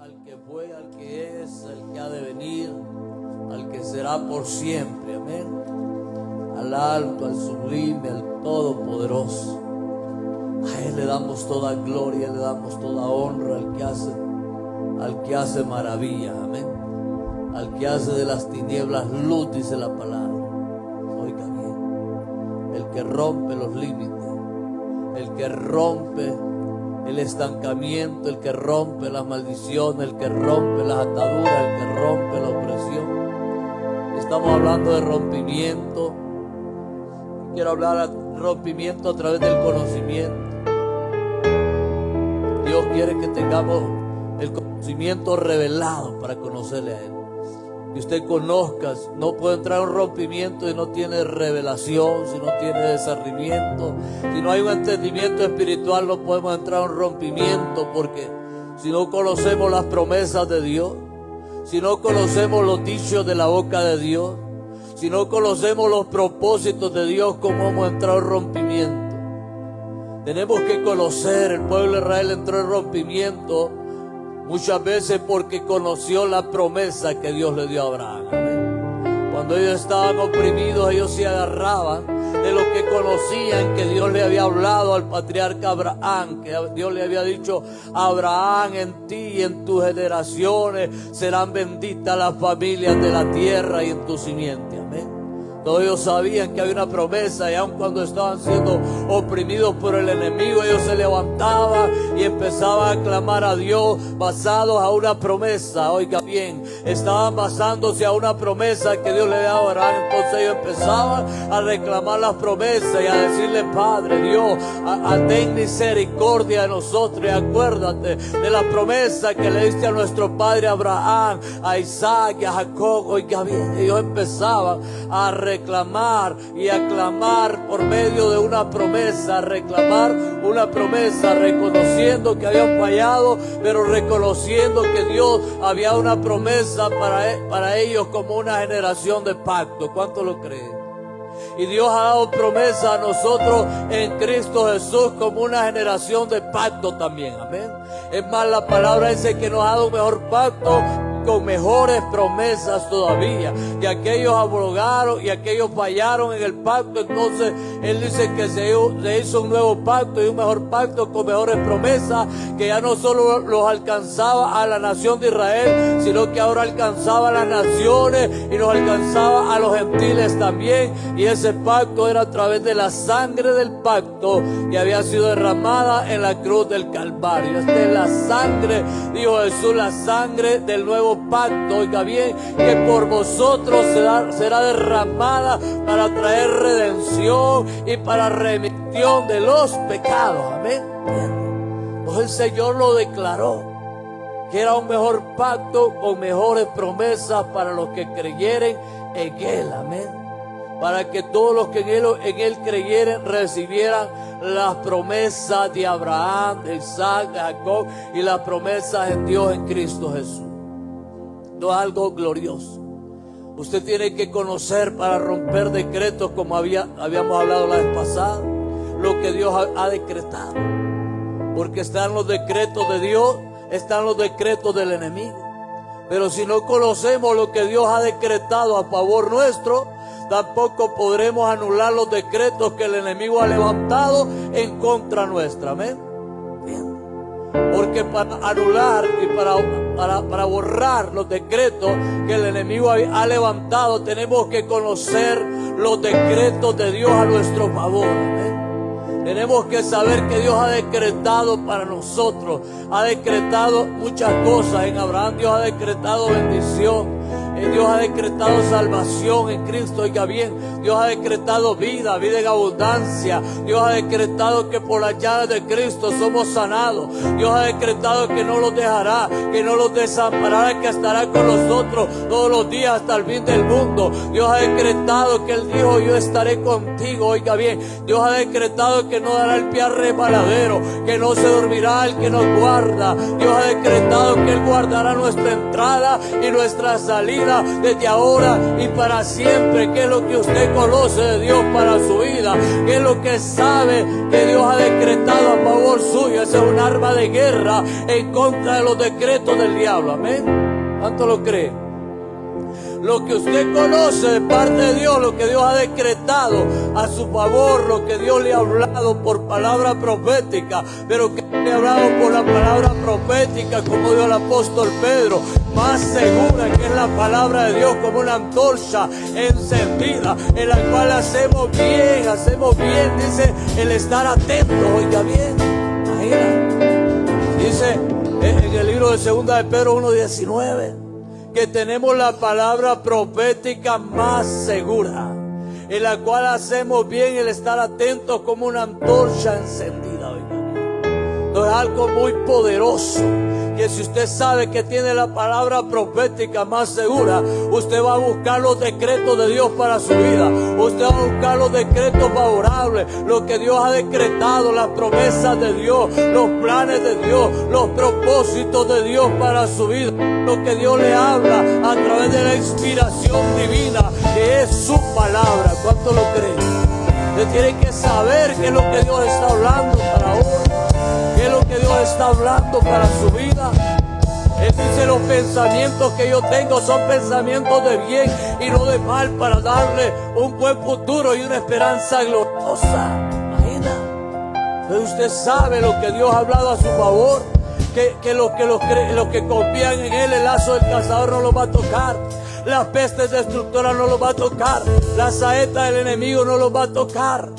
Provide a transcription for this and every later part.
al que fue, al que es, al que ha de venir, al que será por siempre, amén. Al alto, al sublime, al todopoderoso. A Él le damos toda gloria, le damos toda honra, al que hace maravillas, amén. Al que hace de las tinieblas luz, dice la palabra. Oiga bien, el que rompe los límites, el que rompe el estancamiento, el que rompe las maldiciones, el que rompe las ataduras, el que rompe la opresión. Estamos hablando de rompimiento. Quiero hablar de rompimiento a través del conocimiento. Dios quiere que tengamos el conocimiento revelado para conocerle a Él. Que usted conozca, no puede entrar en un rompimiento si no tiene revelación, si no tiene discernimiento, si no hay un entendimiento espiritual, no podemos entrar en un rompimiento, porque si no conocemos las promesas de Dios, si no conocemos los dichos de la boca de Dios, si no conocemos los propósitos de Dios, ¿cómo vamos a entrar en rompimiento? Tenemos que conocer. El pueblo de Israel entró en rompimiento muchas veces porque conoció la promesa que Dios le dio a Abraham. Amén. Cuando ellos estaban oprimidos, ellos se agarraban de lo que conocían, que Dios le había hablado al patriarca Abraham, que Dios le había dicho: Abraham, en ti y en tus generaciones serán benditas las familias de la tierra y en tu simiente. Amén. Todos ellos sabían que había una promesa, y aun cuando estaban siendo oprimidos por el enemigo, ellos se levantaban y empezaban a clamar a Dios basados a una promesa. Oiga bien, estaban basándose a una promesa que Dios le había dado a Abraham. Entonces ellos empezaban a reclamar las promesas y a decirle: Padre Dios, ten misericordia de nosotros, y acuérdate de la promesa que le diste a nuestro padre Abraham, a Isaac y a Jacob. Oiga bien, ellos empezaban a reclamar y a clamar por medio de una promesa, a reclamar una promesa, reconociendo que habían fallado, pero reconociendo que Dios había una promesa para ellos como una generación de pacto. ¿Cuánto lo creen? Y Dios ha dado promesa a nosotros en Cristo Jesús como una generación de pacto también. Amén. Es más, la palabra dice que nos ha dado un mejor pacto, con mejores promesas todavía. Y aquellos abrogaron y aquellos fallaron en el pacto. Entonces Él dice que se hizo un nuevo pacto, y un mejor pacto con mejores promesas, que ya no solo los alcanzaba a la nación de Israel, sino que ahora alcanzaba a las naciones y nos alcanzaba a los gentiles también. Y ese pacto era a través de la sangre del pacto que había sido derramada en la cruz del Calvario. Esta es la sangre, dijo Jesús, la sangre del nuevo pacto. Oiga bien, que por vosotros será derramada para traer redención y para remisión de los pecados. Amén. Entonces el Señor lo declaró, que era un mejor pacto con mejores promesas para los que creyeren en Él. Amén. Para que todos los que en Él creyeren recibieran las promesas de Abraham, de Isaac, de Jacob, y las promesas en Dios en Cristo Jesús. No es algo glorioso. Usted tiene que conocer para romper decretos, como habíamos hablado la vez pasada, lo que Dios ha decretado. Porque están los decretos de Dios, están los decretos del enemigo. Pero si no conocemos lo que Dios ha decretado a favor nuestro, tampoco podremos anular los decretos que el enemigo ha levantado en contra nuestra. Amén. Porque para anular y para borrar los decretos que el enemigo ha levantado, tenemos que conocer los decretos de Dios a nuestro favor. ¿Eh? Tenemos que saber que Dios ha decretado para nosotros, ha decretado muchas cosas. En Abraham Dios ha decretado bendición. Dios ha decretado salvación en Cristo. Oiga bien, Dios ha decretado vida en abundancia. Dios ha decretado que por las llagas de Cristo somos sanados. Dios ha decretado que no los dejará, que no los desamparará, que estará con nosotros todos los días hasta el fin del mundo. Dios ha decretado que Él dijo: yo estaré contigo. Oiga bien, Dios ha decretado que no dará el pie al resbaladero, que no se dormirá el que nos guarda. Dios ha decretado que Él guardará nuestra entrada y nuestra salida ahora, desde ahora y para siempre. ¿Qué es lo que usted conoce de Dios para su vida? ¿Qué es lo que sabe que Dios ha decretado a favor suyo? Ese es un arma de guerra en contra de los decretos del diablo. Amén. ¿Cuánto lo cree? Lo que usted conoce de parte de Dios, lo que Dios ha decretado a su favor, lo que Dios le ha hablado por palabra profética, pero que le ha hablado por la palabra profética, como dijo el apóstol Pedro, más segura, que es la palabra de Dios, como una antorcha encendida, en la cual hacemos bien, dice el estar atentos. Oiga bien, imagina, dice en el libro de 2 de Pedro 1:19, que tenemos la palabra profética más segura, en la cual hacemos bien el estar atentos como una antorcha encendida. No es algo muy poderoso, que si usted sabe que tiene la palabra profética más segura, usted va a buscar los decretos de Dios para su vida. Usted va a buscar los decretos favorables, lo que Dios ha decretado, las promesas de Dios, los planes de Dios, los propósitos de Dios para su vida, lo que Dios le habla a través de la inspiración divina, que es su palabra. ¿Cuánto lo creen? Usted tiene que saber qué es lo que Dios está hablando para hoy. ¿Qué es lo que Dios está hablando para su vida? Él dice: los pensamientos que yo tengo son pensamientos de bien y no de mal, para darle un buen futuro y una esperanza gloriosa. Imagina. Entonces usted sabe lo que Dios ha hablado a su favor, que los que confían en Él, el lazo del cazador no lo va a tocar, las pestes destructoras no lo va a tocar, la saeta del enemigo no lo va a tocar,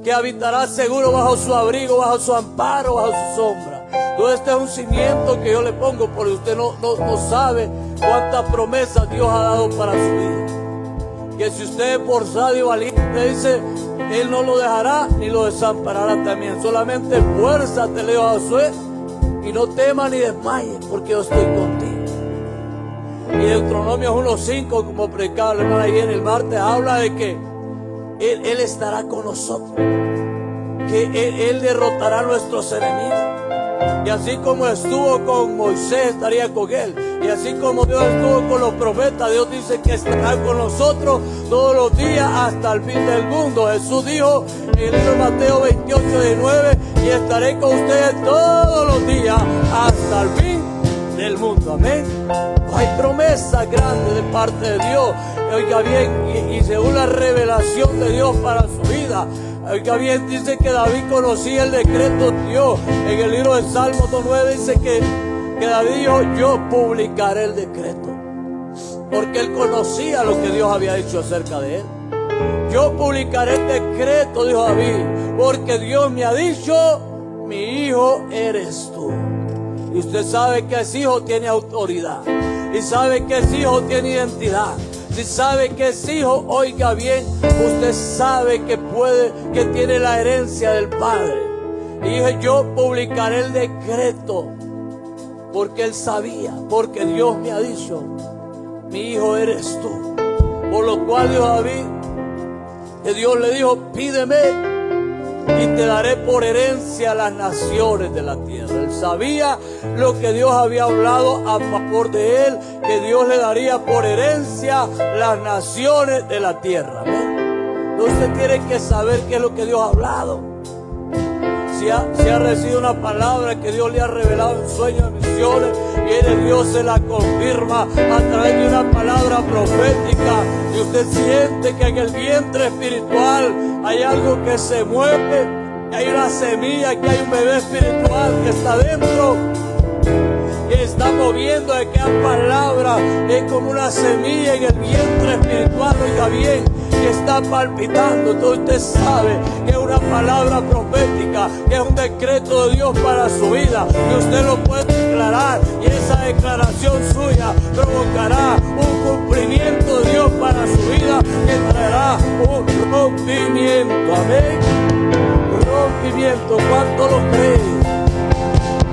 que habitará seguro bajo su abrigo, bajo su amparo, bajo su sombra. Todo este es un cimiento que yo le pongo, porque usted no sabe cuántas promesas Dios ha dado para su vida. Que si usted es forzado y valiente, dice, Él no lo dejará ni lo desamparará también. Solamente fuérzate, le dijo a Josué, y no temas ni desmayes, porque yo estoy contigo. Y Deuteronomio 1:5, como predicaba la hermana ayer el martes, habla de que Él estará con nosotros, que Él derrotará a nuestros enemigos. Y así como estuvo con Moisés, estaría con él. Y así como Dios estuvo con los profetas, Dios dice que estará con nosotros todos los días hasta el fin del mundo. Jesús dijo en el libro de Mateo 28:19, y estaré con ustedes todos los días hasta el fin del mundo. Amén. Hay promesas grandes de parte de Dios. Oiga bien, y según la revelación de Dios para su vida. Oiga bien, dice que David conocía el decreto de Dios. En el libro de Salmos 2:9 dice que David dijo: yo publicaré el decreto. Porque él conocía lo que Dios había dicho acerca de él. Yo publicaré el decreto, dijo David, porque Dios me ha dicho: mi hijo eres tú. Y usted sabe que ese hijo tiene autoridad. Y sabe que ese hijo tiene identidad. Si sabe que es hijo, oiga bien, usted sabe que tiene la herencia del Padre. Y dije: yo publicaré el decreto, porque él sabía, porque Dios me ha dicho: mi hijo eres tú. Por lo cual dijo David, que Dios le dijo: pídeme y te daré por herencia las naciones de la tierra. Él sabía lo que Dios había hablado a favor de él, que Dios le daría por herencia las naciones de la tierra. ¿Ven? Entonces usted tiene que saber qué es lo que Dios ha hablado. Si ha recibido una palabra que Dios le ha revelado en sueños, en visiones, viene Dios, se la confirma a través de una palabra profética, y usted siente que en el vientre espiritual hay algo que se mueve, que hay una semilla, que hay un bebé espiritual que está dentro, que está moviendo, de que la palabra es como una semilla en el vientre espiritual, oiga bien, que está palpitando. Entonces usted sabe que es una palabra profética, que es un decreto de Dios para su vida, que usted lo puede declarar, y esa declaración suya provocará un cumplimiento de Dios para su vida, que traerá un rompimiento. Amén. Rompimiento. ¿Cuánto lo cree?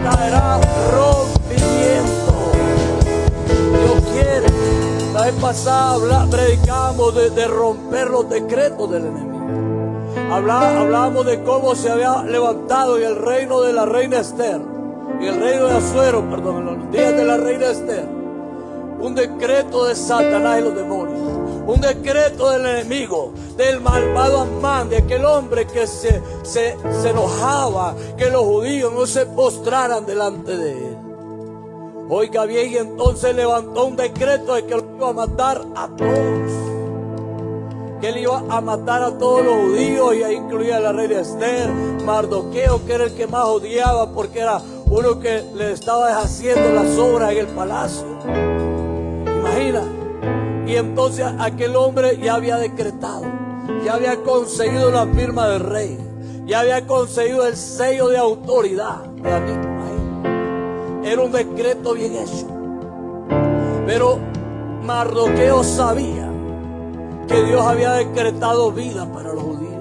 Traerá rompimiento. Dios quiere. La vez pasada predicamos de romper los decretos del enemigo. Hablábamos de cómo se había levantado en el reino de la reina Esther, en el reino de Asuero, perdón, en los días de la reina Esther, un decreto de Satanás y los demonios, un decreto del enemigo, del malvado Amán, de aquel hombre que se enojaba que los judíos no se postraran delante de él. Oiga bien, y entonces levantó un decreto de que lo iba a matar a todos, que él iba a matar a todos los judíos, y ahí incluía a la reina Esther, Mardoqueo, que era el que más odiaba porque era uno que le estaba deshaciendo las obras en el palacio. Imagina. Y entonces aquel hombre ya había decretado, ya había conseguido la firma del rey, ya había conseguido el sello de autoridad. Era un decreto bien hecho. Pero Mardoqueo sabía que Dios había decretado vida para los judíos,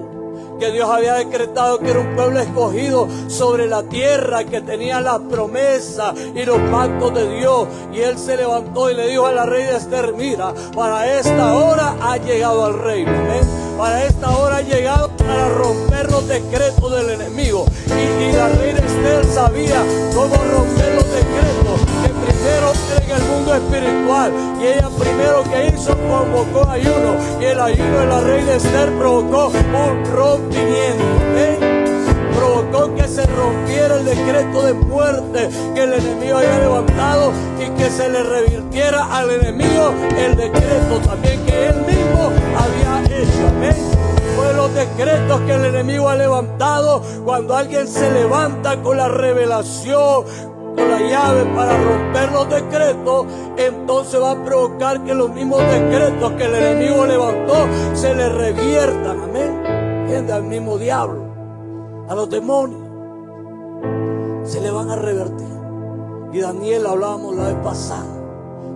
que Dios había decretado que era un pueblo escogido sobre la tierra, que tenía las promesas y los pactos de Dios. Y él se levantó y le dijo a la reina Esther: mira, para esta hora ha llegado al reino. ¿Ven? Para esta hora ha llegado para romper los decretos del enemigo. Y la reina Esther sabía cómo romper los decretos, que primero era en el mundo espiritual. Y ella primero que hizo, convocó ayuno. Y el ayuno de la reina Esther provocó un rompimiento. Provocó que se rompiera el decreto de muerte que el enemigo había levantado, y que se le revirtiera al enemigo el decreto también que él mismo había hecho. Amén. Fue los decretos que el enemigo ha levantado. Cuando alguien se levanta con la revelación, con la llave para romper los decretos, entonces va a provocar que los mismos decretos que el enemigo levantó se le reviertan. Amén. Gente, al mismo diablo, a los demonios, se le van a revertir. Y Daniel, hablábamos la vez pasada,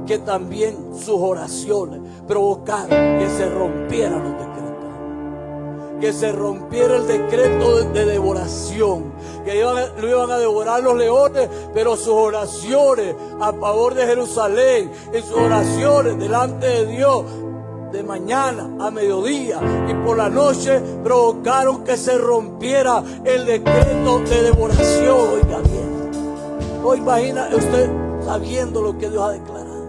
que también sus oraciones provocaron que se rompieran los decretos, que se rompiera el decreto de devoración, que lo iban a devorar los leones, pero sus oraciones a favor de Jerusalén y sus oraciones delante de Dios de mañana a mediodía y por la noche provocaron que se rompiera el decreto de devoración. Oiga bien, hoy imagina usted sabiendo lo que Dios ha declarado,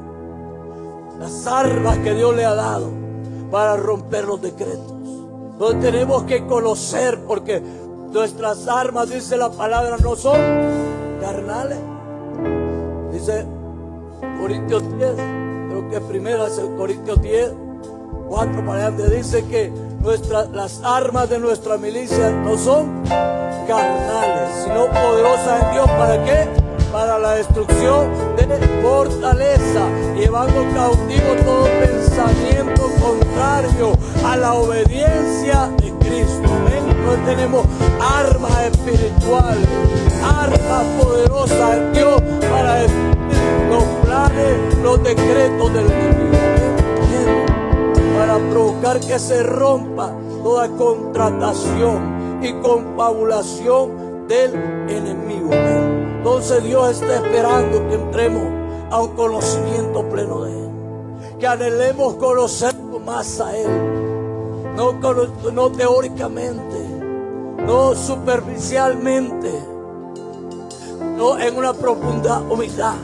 las armas que Dios le ha dado para romper los decretos. Entonces tenemos que conocer, porque nuestras armas, dice la palabra, no son carnales. Dice Corintios 10, creo que primero es Corintios 10, 4 para adelante, dice que las armas de nuestra milicia no son carnales, sino poderosas en Dios. ¿Para qué? Para la destrucción de fortaleza, llevando cautivo todo pensamiento contrario a la obediencia de Cristo. Entonces tenemos armas espirituales, armas poderosas en Dios para destruir los planes, los decretos del enemigo, para provocar que se rompa toda contratación y confabulación del enemigo. Entonces Dios está esperando que entremos a un conocimiento pleno de Él, que anhelemos conocerlo más a Él, no teóricamente, no superficialmente, no en una profunda humildad,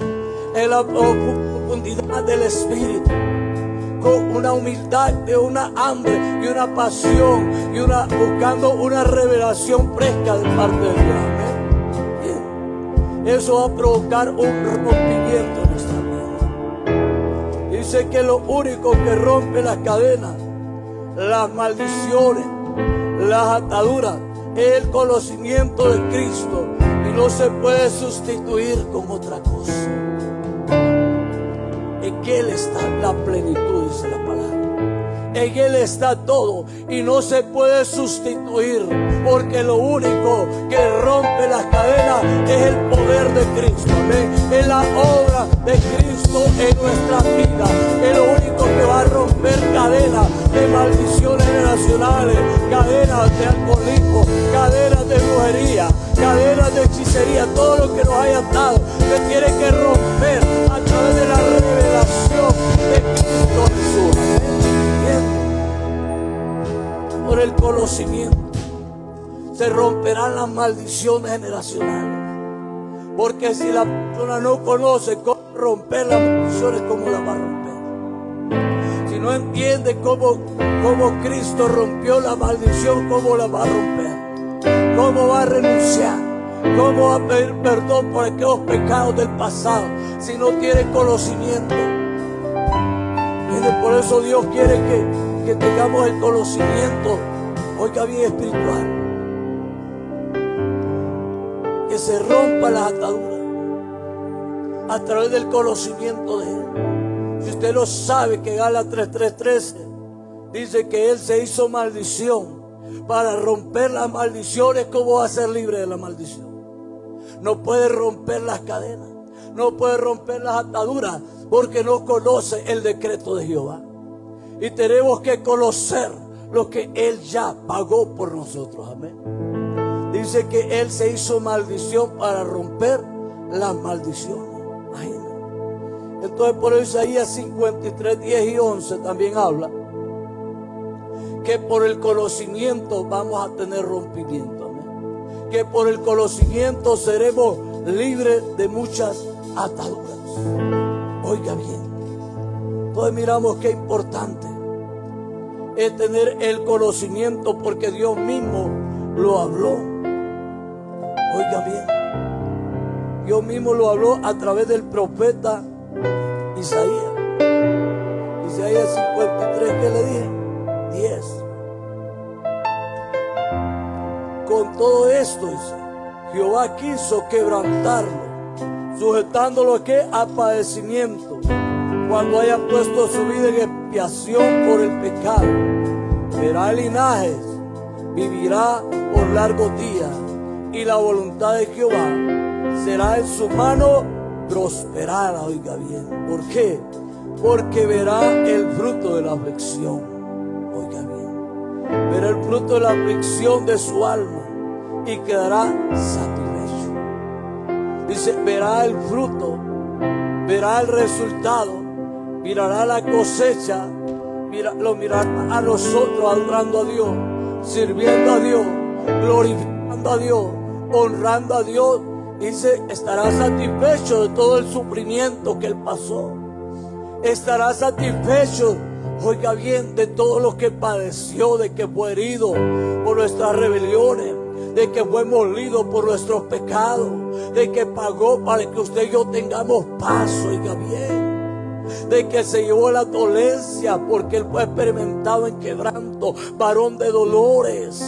en la profundidad del Espíritu, con una humildad, de una hambre y una pasión y buscando una revelación fresca de parte de Dios. Eso va a provocar un rompimiento en nuestra vida. Dice que lo único que rompe las cadenas, las maldiciones, las ataduras, es el conocimiento de Cristo, y no se puede sustituir con otra cosa. En Él está la plenitud, dice la palabra. En Él está todo y no se puede sustituir, porque lo único que rompe las cadenas es el poder de Cristo. Amén. Es la obra de Cristo en nuestras vidas. Es lo único que va a romper cadenas de maldiciones generacionales, cadenas de alcoholismo, cadenas de brujería, cadenas de hechicería. Todo lo que nos haya atado se tiene que romper a través de la revelación de Cristo Jesús. Amén. Por el conocimiento se romperán las maldiciones generacionales. Porque si la persona no conoce cómo romper las maldiciones, ¿cómo las va a romper? Si no entiende cómo Cristo rompió la maldición, ¿cómo la va a romper? ¿Cómo va a renunciar? ¿Cómo va a pedir perdón por aquellos pecados del pasado si no tiene conocimiento? Por eso Dios quiere que tengamos el conocimiento, oiga bien, espiritual. Que se rompan las ataduras a través del conocimiento de Él. Si usted no sabe que Gálatas 3:13 dice que Él se hizo maldición para romper las maldiciones, ¿cómo va a ser libre de la maldición? No puede romper las cadenas, no puede romper las ataduras, porque no conoce el decreto de Jehová. Y tenemos que conocer lo que Él ya pagó por nosotros. Amén. Dice que Él se hizo maldición para romper las maldiciones. Imagínate. Entonces por eso Isaías 53, 10 y 11 también habla que por el conocimiento vamos a tener rompimiento. Amén. Que por el conocimiento seremos libres de muchas ataduras. Oiga bien. Entonces miramos qué importante es tener el conocimiento, porque Dios mismo lo habló. Oiga bien, Dios mismo lo habló a través del profeta Isaías. Isaías 53, ¿qué le dije? 10. Con todo esto, dice, Jehová quiso quebrantarlo, sujetándolo ¿a qué? A padecimiento, cuando haya puesto su vida en expiación por el pecado. Verá linajes, vivirá por largos días, y la voluntad de Jehová será en su mano prosperada. Oiga bien, ¿por qué? Porque verá el fruto de la aflicción. Oiga bien, verá el fruto de la aflicción de su alma y quedará satisfecho. Dice, verá el fruto, verá el resultado, mirará la cosecha, lo mirará a nosotros adorando a Dios, sirviendo a Dios, glorificando a Dios, honrando a Dios. Dice, estará satisfecho de todo el sufrimiento que Él pasó. Estará satisfecho, oiga bien, de todo lo que padeció, de que fue herido por nuestras rebeliones, de que fue molido por nuestros pecados, de que pagó para que usted y yo tengamos paz, oiga bien. De que se llevó la dolencia porque Él fue experimentado en quebranto, varón de dolores.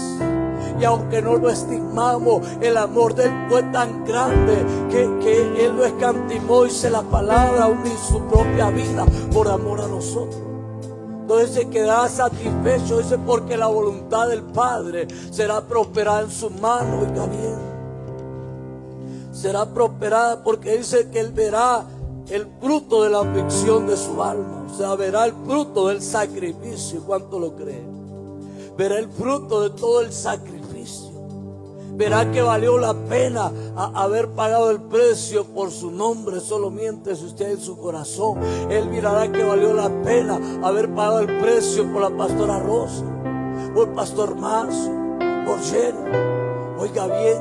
Y aunque no lo estimamos, el amor de Él fue tan grande que Él lo escatimó, dice la palabra, aún en su propia vida, por amor a nosotros. Entonces se quedará satisfecho, dice, porque la voluntad del Padre será prosperada en su mano. Oiga bien, será prosperada porque dice que Él verá el fruto de la aflicción de su alma. O sea, verá el fruto del sacrificio. ¿Cuánto lo cree? Verá el fruto de todo el sacrificio. Verá que valió la pena haber pagado el precio por su nombre. Solo miente si usted en su corazón. Él mirará que valió la pena haber pagado el precio por la pastora Rosa, por el pastor Marzo, por Jenny. Oiga bien,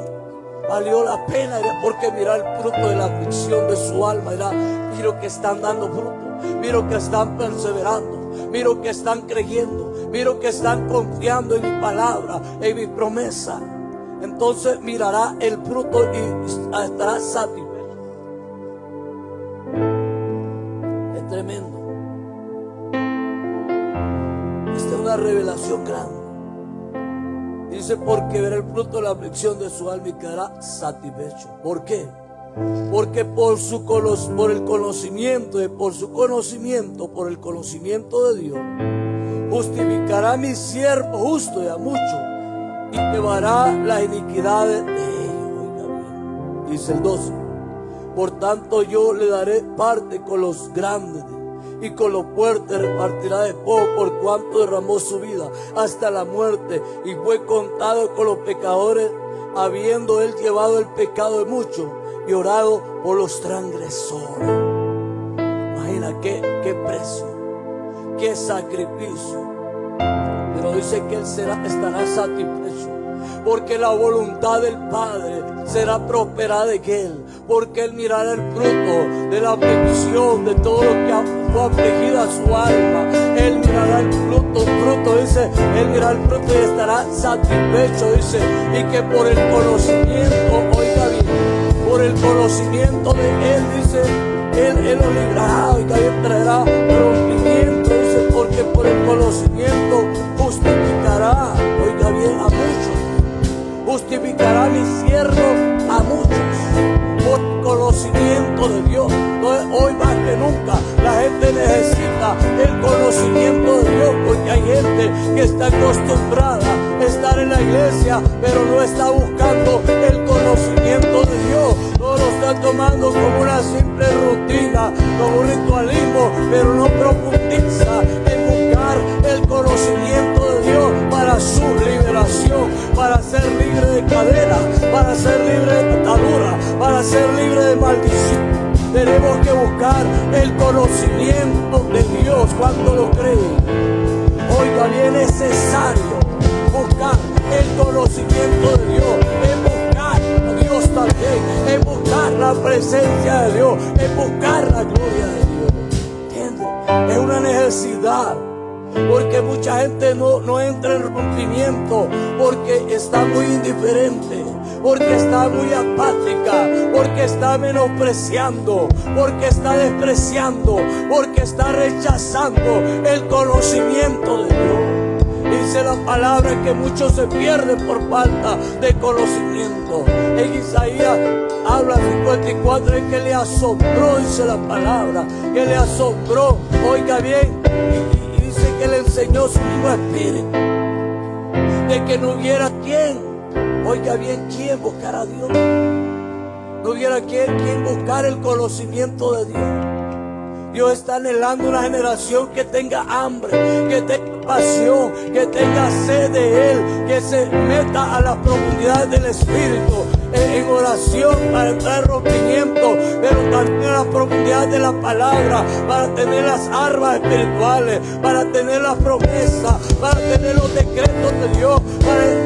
valió la pena, porque mira el fruto de la aflicción de su alma. Mira que están dando fruto, mira que están perseverando, mira que están creyendo, mira que están confiando en mi palabra, en mi promesa. Entonces mirará el fruto y estará satisfecho. Es tremendo. Esta es una revelación grande. Dice, porque verá el fruto de la aflicción de su alma y quedará satisfecho. ¿Por qué? Porque por el conocimiento de Dios, justificará a mi siervo justo y a muchos, y llevará las iniquidades de ellos. Oiga bien, dice el 12. Por tanto yo le daré parte con los grandes, y con los fuertes repartirá despojo, por cuanto derramó su vida hasta la muerte y fue contado con los pecadores, habiendo él llevado el pecado de muchos y orado por los transgresores. Imagina qué precio, qué sacrificio. Pero dice que él estará satisfecho, porque la voluntad del Padre será prosperada en él, porque Él mirará el fruto de la aflicción, de todo lo que fue afligida su alma. Él mirará el fruto, dice, Él mirará el fruto y estará satisfecho, dice, y que por el conocimiento, oiga bien, por el conocimiento de Él, dice, Él lo librará, oiga bien, traerá rompimiento, dice, porque por el conocimiento justificará, oiga bien, a muchos, justificará mi siervo a muchos, por el conocimiento de Dios. Entonces, hoy más que nunca la gente necesita el conocimiento de Dios, porque hay gente que está acostumbrada a estar en la iglesia, pero no está buscando el conocimiento de Dios. No lo está tomando como una simple rutina, como un ritualismo, pero no profundiza en buscar el conocimiento de Dios para su liberación, para ser libre de cadenas, para ser libre de atadura, para ser libre de maldición. Tenemos que buscar el conocimiento de Dios cuando lo creen. Oiga, bien, es necesario buscar el conocimiento de Dios, es buscar a Dios también, es buscar la presencia de Dios, es buscar la gloria de Dios. ¿Entiendes? Es una necesidad. Porque mucha gente no entra en rompimiento porque está muy indiferente, porque está muy apática, porque está menospreciando, porque está despreciando, porque está rechazando el conocimiento de Dios. Dice la palabra que muchos se pierden por falta de conocimiento. En Isaías habla 54 en que le asombró, dice la palabra, que le asombró, oiga bien, que le enseñó su mismo espíritu, de que no hubiera quien, oiga bien, quien buscara a Dios, no hubiera quien buscar el conocimiento de Dios. Dios está anhelando una generación que tenga hambre, que tenga pasión, que tenga sed de Él, que se meta a las profundidades del Espíritu en oración para entrar en rompimiento, pero también a las profundidades de la palabra, para tener las armas espirituales, para tener las promesas, para tener los decretos de Dios,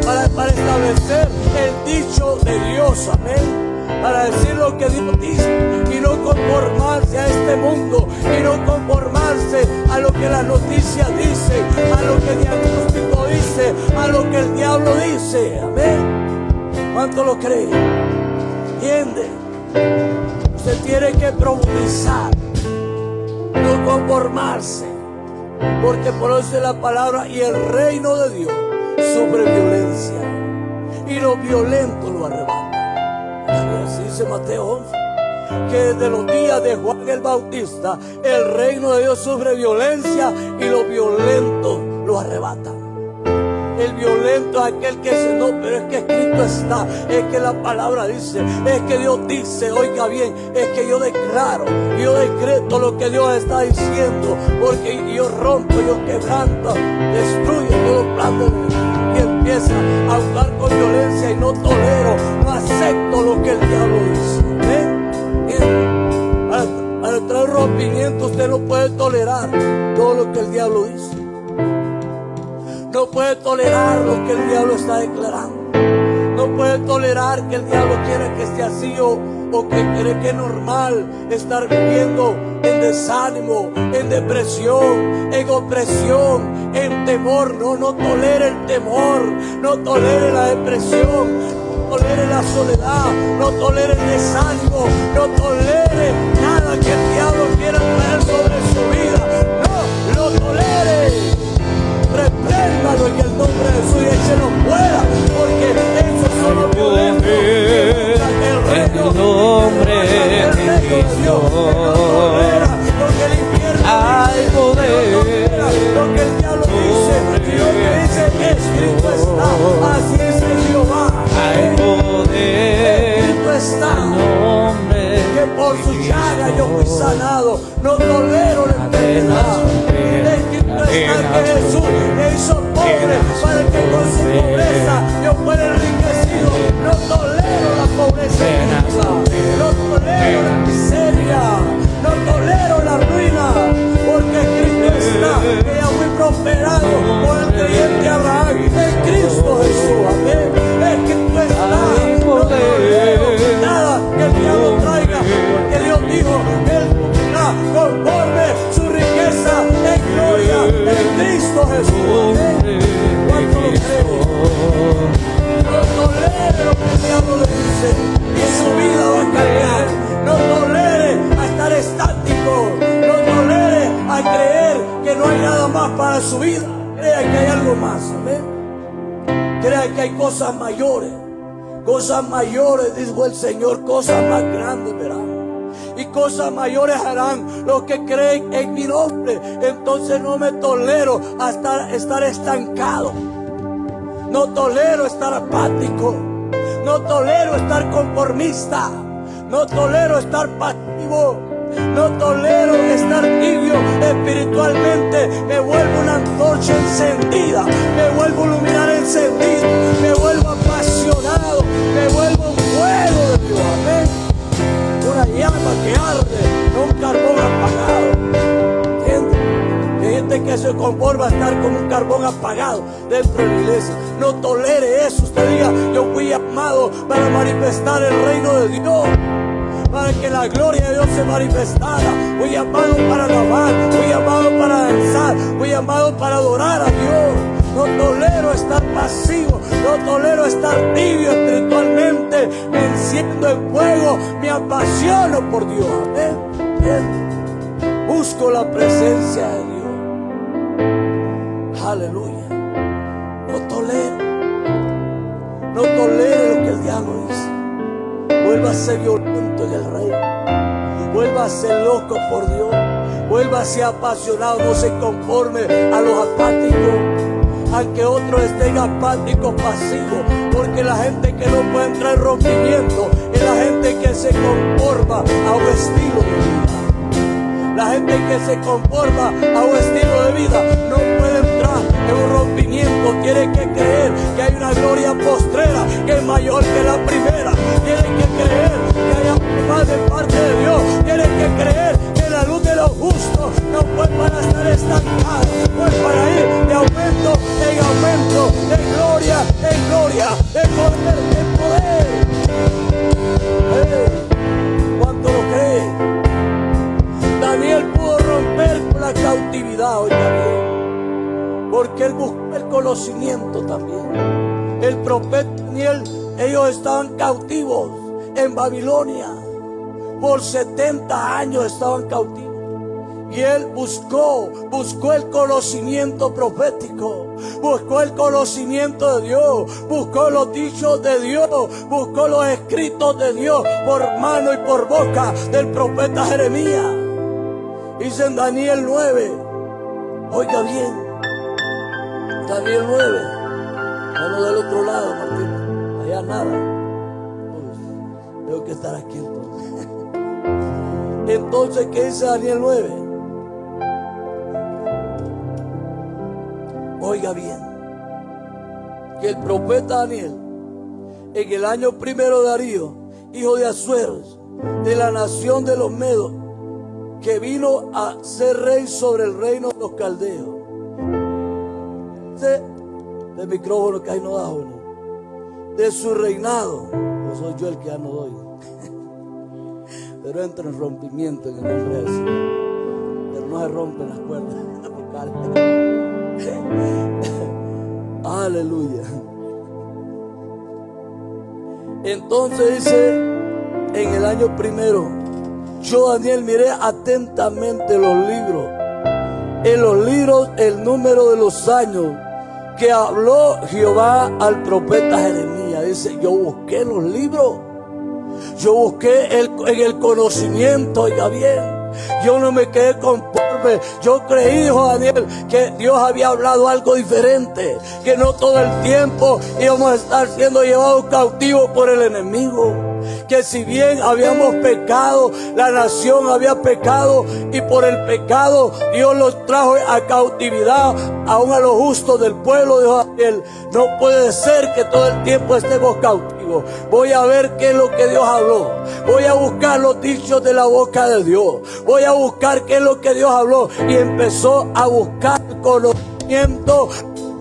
para establecer el dicho de Dios, amén. Para decir lo que Dios dice y no conformarse a este mundo, y no conformarse a lo que la noticia dice, a lo que el diagnóstico dice, a lo que el diablo dice, amén. ¿Cuánto lo cree? ¿Entiende? Usted tiene que profundizar, no conformarse, porque por eso es la palabra, y el reino de Dios sufre violencia y los violentos lo arrebatan. Así dice Mateo 11, que desde los días de Juan el Bautista el reino de Dios sufre violencia y los violentos lo arrebatan. El violento es aquel que dice, no, pero es que escrito está, es que la palabra dice, es que Dios dice, oiga bien, es que yo declaro, yo decreto lo que Dios está diciendo, porque yo rompo, yo quebranto, destruyo todo plan de Dios. Y empieza a actuar con violencia y no tolero, no acepto lo que el diablo dice. Para entrar en rompimiento usted no puede tolerar todo lo que el diablo dice. No puede tolerar lo que el diablo está declarando. No puede tolerar que el diablo quiera que esté así o que cree que es normal estar viviendo en desánimo, en depresión, en opresión, en temor. No tolere el temor, no tolere la depresión, no tolere la soledad, no tolere el desánimo, no tolere nada que el diablo quiera traer sobre su vida. No lo tolere. Repréndalo en el nombre de Jesús y échelo fuera, porque esos son los violentos que buscan el reino, el reino de Dios, que no tolera lo que el infierno dice, no tolera lo que el diablo dice, y lo que dice escrito está, así es Jehová, escrito está, que por su llaga yo fui sanado, no tolero la enfermedad. Que Jesús me hizo pobre para que con su pobreza yo fuera enriquecido. No tolero la pobreza, no tolero la miseria, no tolero la ruina, porque escrito está que ya fui prosperado por el creyente Abraham en Cristo Jesús. Amén. Escrito está, no tolero nada que el diablo traiga crea que hay algo más, amén. Crea que hay cosas mayores. Cosas mayores, dijo el Señor, cosas más grandes verán. Y cosas mayores harán los que creen en mi nombre. Entonces no me tolero a estar estancado. No tolero estar apático. No tolero estar conformista. No tolero estar pasivo. No tolero estar tibio espiritualmente. Me vuelvo una antorcha encendida. Me vuelvo un luminar encendido. Me vuelvo apasionado. Me vuelvo un fuego de Dios. Amén. Una llama que arde, no un carbón apagado. ¿Entiendes? Hay gente que se conforma a estar como un carbón apagado dentro de la iglesia. No tolere eso. Usted diga, yo fui llamado para manifestar el reino de Dios, para que la gloria de Dios se manifestara. Fui llamado para alabar, fui llamado para danzar, fui llamado para adorar a Dios. No tolero estar pasivo, no tolero estar tibio espiritualmente. Me enciendo en fuego, me apasiono por Dios. Amén. Busco la presencia de Dios. Aleluya. No tolere lo que el diablo dice. Vuelva a ser violento en el reino. Vuelva a ser loco por Dios. Vuelva a ser apasionado. No se conforme a los apáticos. Aunque otros estén apáticos, pasivos. Porque la gente que no puede entrar en rompimiento es la gente que se conforma a un estilo de vida. La gente que se conforma a un estilo de vida no puede entrar en un rompimiento. Tiene que creer que hay una gloria postrera que es mayor que la primera. Tiene que creer que hay más de parte de Dios. Tiene que creer que la luz de los justos no fue para estar estancada, fue para ir de aumento en aumento, de gloria en gloria, de poder en poder. ¿Cuánto lo cree? Daniel pudo romper con la cautividad, oiga bien, porque él buscó el conocimiento también. El profeta Daniel, ellos estaban cautivos en Babilonia. Por 70 años estaban cautivos. Y él buscó el conocimiento profético, buscó el conocimiento de Dios, buscó los dichos de Dios, buscó los escritos de Dios por mano y por boca del profeta Jeremías. Dice en Daniel 9, oiga bien, Daniel 9, vamos del otro lado, Martín, allá nada. Tengo que estar aquí entonces. Entonces, ¿qué dice Daniel 9? Oiga bien, que el profeta Daniel, en el año primero de Darío, hijo de Asuero, de la nación de los Medos, que vino a ser rey sobre el reino de los caldeos. El micrófono que ahí no da uno. De su reinado, no soy yo el que ya no doy. Pero entra en rompimiento en el nombre del Señor. Pero no se rompen las cuerdas vocales. Aleluya. Entonces dice, en el año primero, yo Daniel miré atentamente los libros. En los libros el número de los años que habló Jehová al profeta Jeremías. Dice, yo busqué los libros. Yo busqué en el conocimiento, oiga bien. Yo no me quedé conforme. Yo creí, dijo Daniel, que Dios había hablado algo diferente, que no todo el tiempo íbamos a estar siendo llevados cautivos por el enemigo. Que si bien habíamos pecado, la nación había pecado, y por el pecado Dios los trajo a cautividad, aún a los justos del pueblo, dijo Daniel. No puede ser que todo el tiempo estemos cautivos. Voy a ver qué es lo que Dios habló. Voy a buscar los dichos de la boca de Dios. Voy a buscar qué es lo que Dios habló. Y empezó a buscar conocimiento.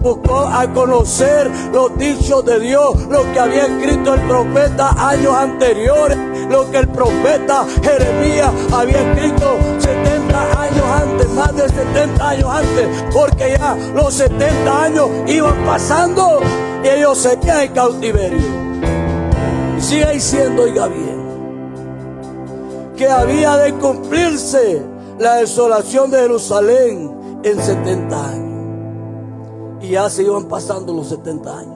Buscó a conocer los dichos de Dios, lo que había escrito el profeta años anteriores, lo que el profeta Jeremías había escrito 70 años antes, más de 70 años antes, porque ya los 70 años iban pasando y ellos seguían en cautiverio. Y sigue diciendo, oiga bien, que había de cumplirse la desolación de Jerusalén en 70 años. Y ya se iban pasando los 70 años.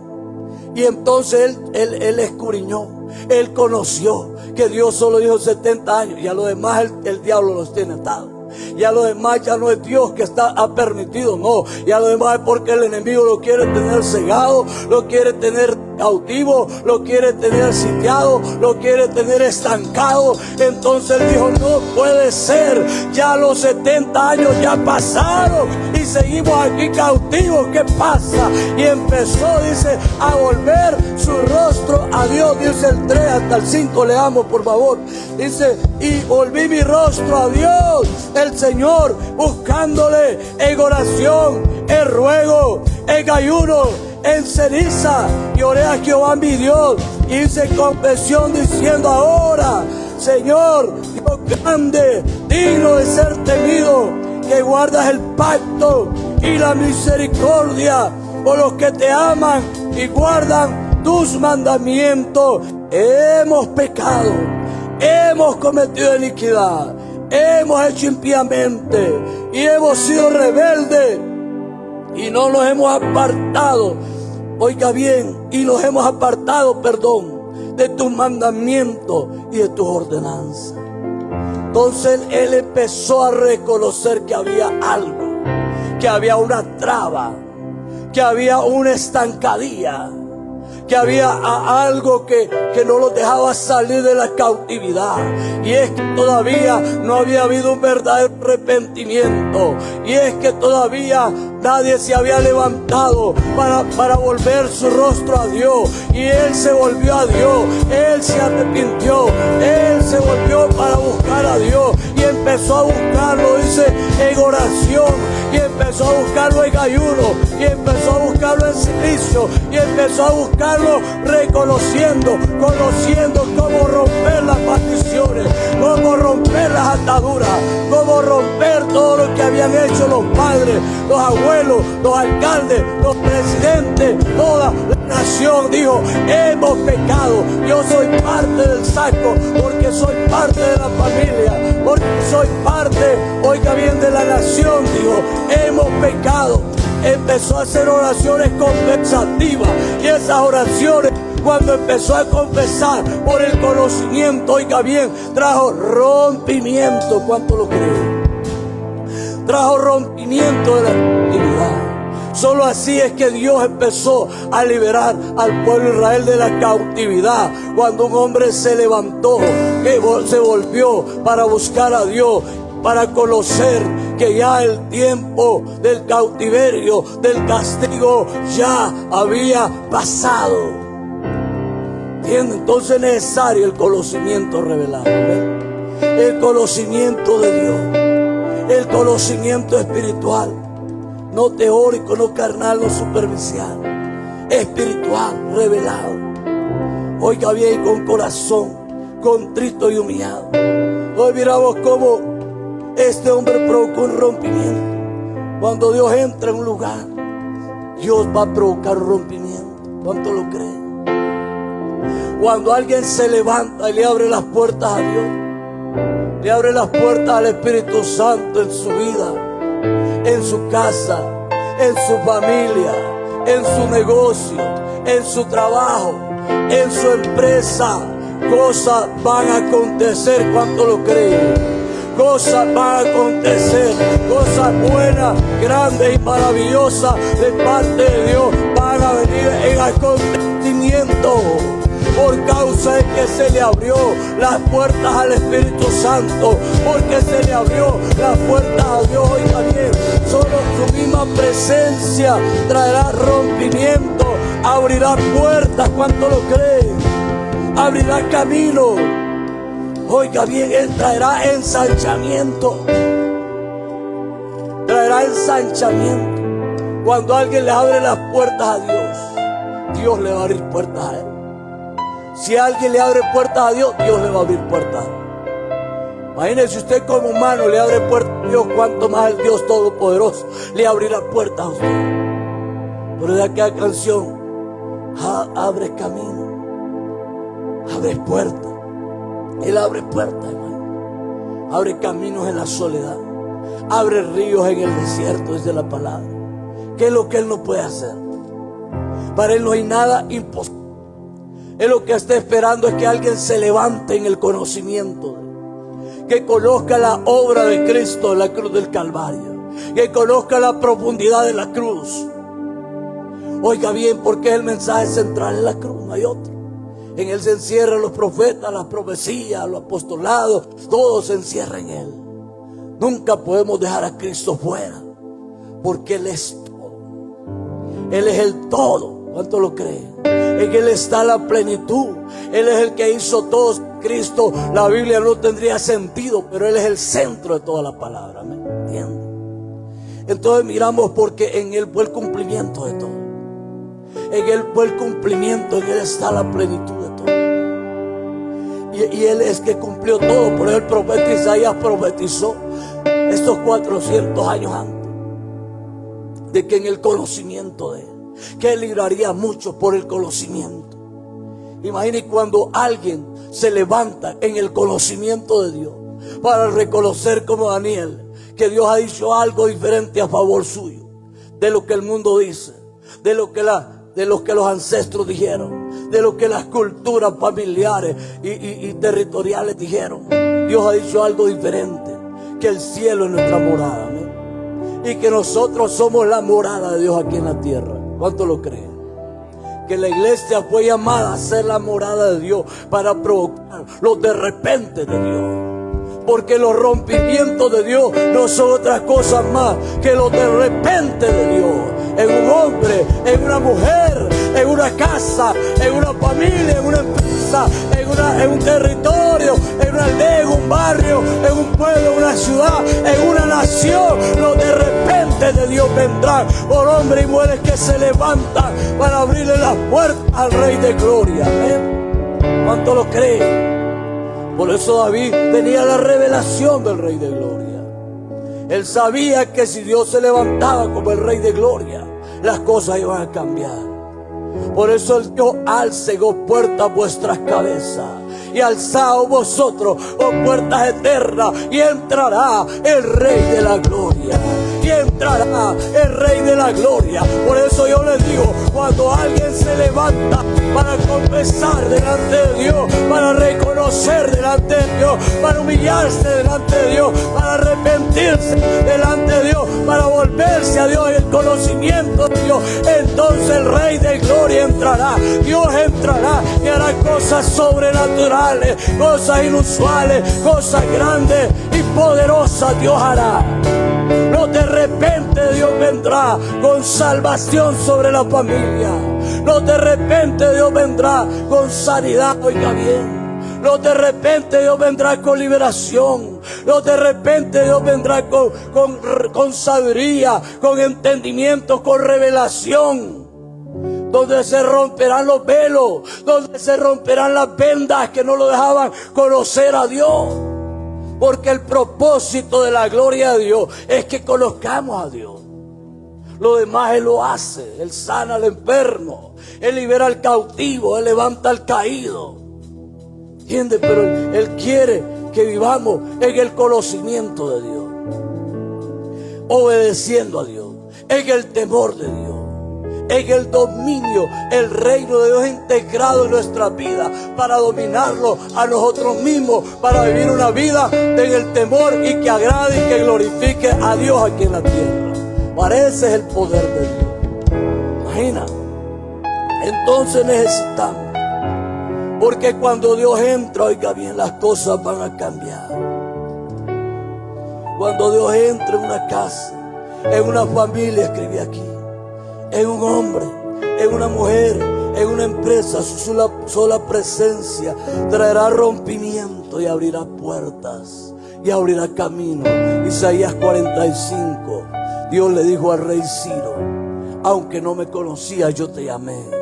Y entonces él escudriñó, él conoció que Dios solo dijo 70 años. Y a lo demás el diablo los tiene atados. Y a lo demás ya no es Dios que ha permitido, no. Y a lo demás es porque el enemigo lo quiere tener cegado, lo quiere tener cautivo, lo quiere tener sitiado, lo quiere tener estancado. Entonces él dijo, no puede ser, ya los 70 años ya pasaron y seguimos aquí cautivos. ¿Qué pasa? Y empezó, dice, a volver su rostro a Dios. Dice el 3 hasta el 5, leamos por favor. Dice, y volví mi rostro a Dios, el Señor, buscándole en oración, en ruego, en ayuno, en ceniza, y oré a Jehová mi Dios, y hice confesión diciendo, ahora, Señor, Dios grande, digno de ser temido, que guardas el pacto y la misericordia por los que te aman y guardan tus mandamientos. Hemos pecado, hemos cometido iniquidad, hemos hecho impíamente y hemos sido rebeldes y no nos hemos apartado, oiga bien, y nos hemos apartado, perdón, de tus mandamientos y de tus ordenanzas. Entonces él empezó a reconocer que había algo, que había una traba, que había una estancadía, que había algo que no los dejaba salir de la cautividad. Y es que todavía no había habido un verdadero arrepentimiento. Y es que todavía nadie se había levantado para volver su rostro a Dios. Y él se volvió a Dios, él se arrepintió, él se volvió para buscar a Dios. Y empezó a buscarlo, dice, en oración. Y empezó a buscarlo en ayuno, y empezó a buscarlo en silicio, y empezó a buscarlo reconociendo, conociendo cómo romper las maldiciones, cómo romper las ataduras, cómo romper todo lo que habían hecho los padres, los abuelos, los alcaldes, los presidentes, toda la nación. Dijo, hemos pecado, yo soy parte del saco, porque soy parte de la familia, porque soy parte, oiga bien, de la nación. Dijo, hemos pecado. Empezó a hacer oraciones confesativas, y esas oraciones, cuando empezó a confesar por el conocimiento, oiga bien, trajo rompimiento. ¿Cuánto lo creen? Trajo rompimiento de la actividad. Solo así es que Dios empezó a liberar al pueblo de Israel de la cautividad. Cuando un hombre se levantó, que se volvió para buscar a Dios, para conocer que ya el tiempo del cautiverio, del castigo, ya había pasado. ¿Entienden? Entonces es necesario el conocimiento revelado, ¿ven? El conocimiento de Dios, el conocimiento espiritual, no teórico, no carnal, no superficial, espiritual, revelado. Oiga bien, con corazón contrito y humillado. Hoy miramos cómo este hombre provocó un rompimiento. Cuando Dios entra en un lugar, Dios va a provocar un rompimiento. ¿Cuánto lo creen? Cuando alguien se levanta y le abre las puertas a Dios, le abre las puertas al Espíritu Santo en su vida, en su casa, en su familia, en su negocio, en su trabajo, en su empresa, cosas van a acontecer. ¿Cuánto lo creen? Cosas van a acontecer, cosas buenas, grandes y maravillosas de parte de Dios van a venir en acontecimiento, por causa de que se le abrió las puertas al Espíritu Santo, porque se le abrió las puertas a Dios. Oiga bien, solo su misma presencia traerá rompimiento, abrirá puertas. ¿Cuánto lo creen? Abrirá camino. Oiga bien, Él traerá ensanchamiento. Traerá ensanchamiento. Cuando alguien le abre las puertas a Dios, Dios le va a abrir puertas a él. Si alguien le abre puertas a Dios, Dios le va a abrir puertas. Imagínese usted como humano le abre puertas a Dios, cuanto más el Dios Todopoderoso le abrirá puertas a usted. Pero de aquella canción, abre camino, abre puertas. Él abre puertas, hermano. Abre caminos en la soledad. Abre ríos en el desierto, dice la palabra. ¿Qué es lo que Él no puede hacer? Para Él no hay nada imposible. Él lo que está esperando es que alguien se levante en el conocimiento, que conozca la obra de Cristo en la cruz del Calvario, que conozca la profundidad de la cruz. Oiga bien, porque es el mensaje central en la cruz, no hay otro. En Él se encierran los profetas, las profecías, los apostolados, todo se encierra en Él. Nunca podemos dejar a Cristo fuera, porque Él es todo. Él es el todo. ¿Cuánto lo creen? En Él está la plenitud. Él es el que hizo todo. Cristo, la Biblia no tendría sentido, pero Él es el centro de toda la palabra. ¿Me entienden? Entonces miramos, porque en Él fue el cumplimiento de todo. En Él fue el cumplimiento, en Él está la plenitud de todo. Y Él es que cumplió todo. Por eso el profeta Isaías profetizó estos 400 años antes, de que en el conocimiento de Él, que Él libraría a muchos por el conocimiento. Imagine cuando alguien se levanta en el conocimiento de Dios para reconocer, como Daniel, que Dios ha dicho algo diferente a favor suyo de lo que el mundo dice, de lo que los ancestros dijeron, de lo que las culturas familiares y territoriales dijeron. Dios ha dicho algo diferente, que el cielo es nuestra morada, ¿no? Y que nosotros somos la morada de Dios aquí en la tierra. ¿Cuánto lo creen? Que la iglesia fue llamada a ser la morada de Dios, para provocar los de repente de Dios. Porque los rompimientos de Dios no son otras cosas más que los de repente de Dios. En un hombre, en una mujer, en una casa, en una familia, en una empresa, en un territorio, en una aldea, en un barrio, en un pueblo, en una ciudad, en una nación. Los de repente de Dios vendrán por hombres y mujeres que se levantan para abrirle las puertas al Rey de Gloria. ¿Cuánto lo creen? Por eso David tenía la revelación del Rey de Gloria. Él sabía que si Dios se levantaba como el Rey de Gloria, las cosas iban a cambiar. Por eso Él dijo: alce, oh puertas, vuestras cabezas, y alzaos vosotros, oh puertas eternas, y entrará el Rey de la Gloria. Y entrará el Rey de la Gloria. Por eso yo les digo, cuando alguien se levanta para confesar delante de Dios, para reconocer delante de Dios, para humillarse delante de Dios, para arrepentirse delante de Dios, para volverse a Dios en el conocimiento de Dios, entonces el Rey de Gloria entrará. Dios entrará y hará cosas sobrenaturales, cosas inusuales, cosas grandes y poderosas. Dios hará. No, de repente Dios vendrá con salvación sobre la familia. No, de repente Dios vendrá con sanidad. Oiga bien. No, de repente Dios vendrá con liberación. No, de repente Dios vendrá con sabiduría, con entendimiento, con revelación. Donde se romperán los velos, donde se romperán las vendas que no lo dejaban conocer a Dios. Porque el propósito de la gloria de Dios es que conozcamos a Dios. Lo demás Él lo hace. Él sana al enfermo, Él libera al cautivo, Él levanta al caído. ¿Entiendes? Pero Él quiere que vivamos en el conocimiento de Dios, obedeciendo a Dios, en el temor de Dios, en el dominio, el reino de Dios integrado en nuestra vida, para dominarlo a nosotros mismos, para vivir una vida en el temor y que agrade y que glorifique a Dios aquí en la tierra. Para ese es el poder de Dios. Imagina. Entonces necesitamos, porque cuando Dios entra, oiga bien, las cosas van a cambiar. Cuando Dios entra en una casa, en una familia, escribí aquí, en un hombre, en una mujer, en una empresa, su sola presencia traerá rompimiento y abrirá puertas y abrirá camino. Isaías 45, Dios le dijo al rey Ciro: aunque no me conocías, yo te llamé.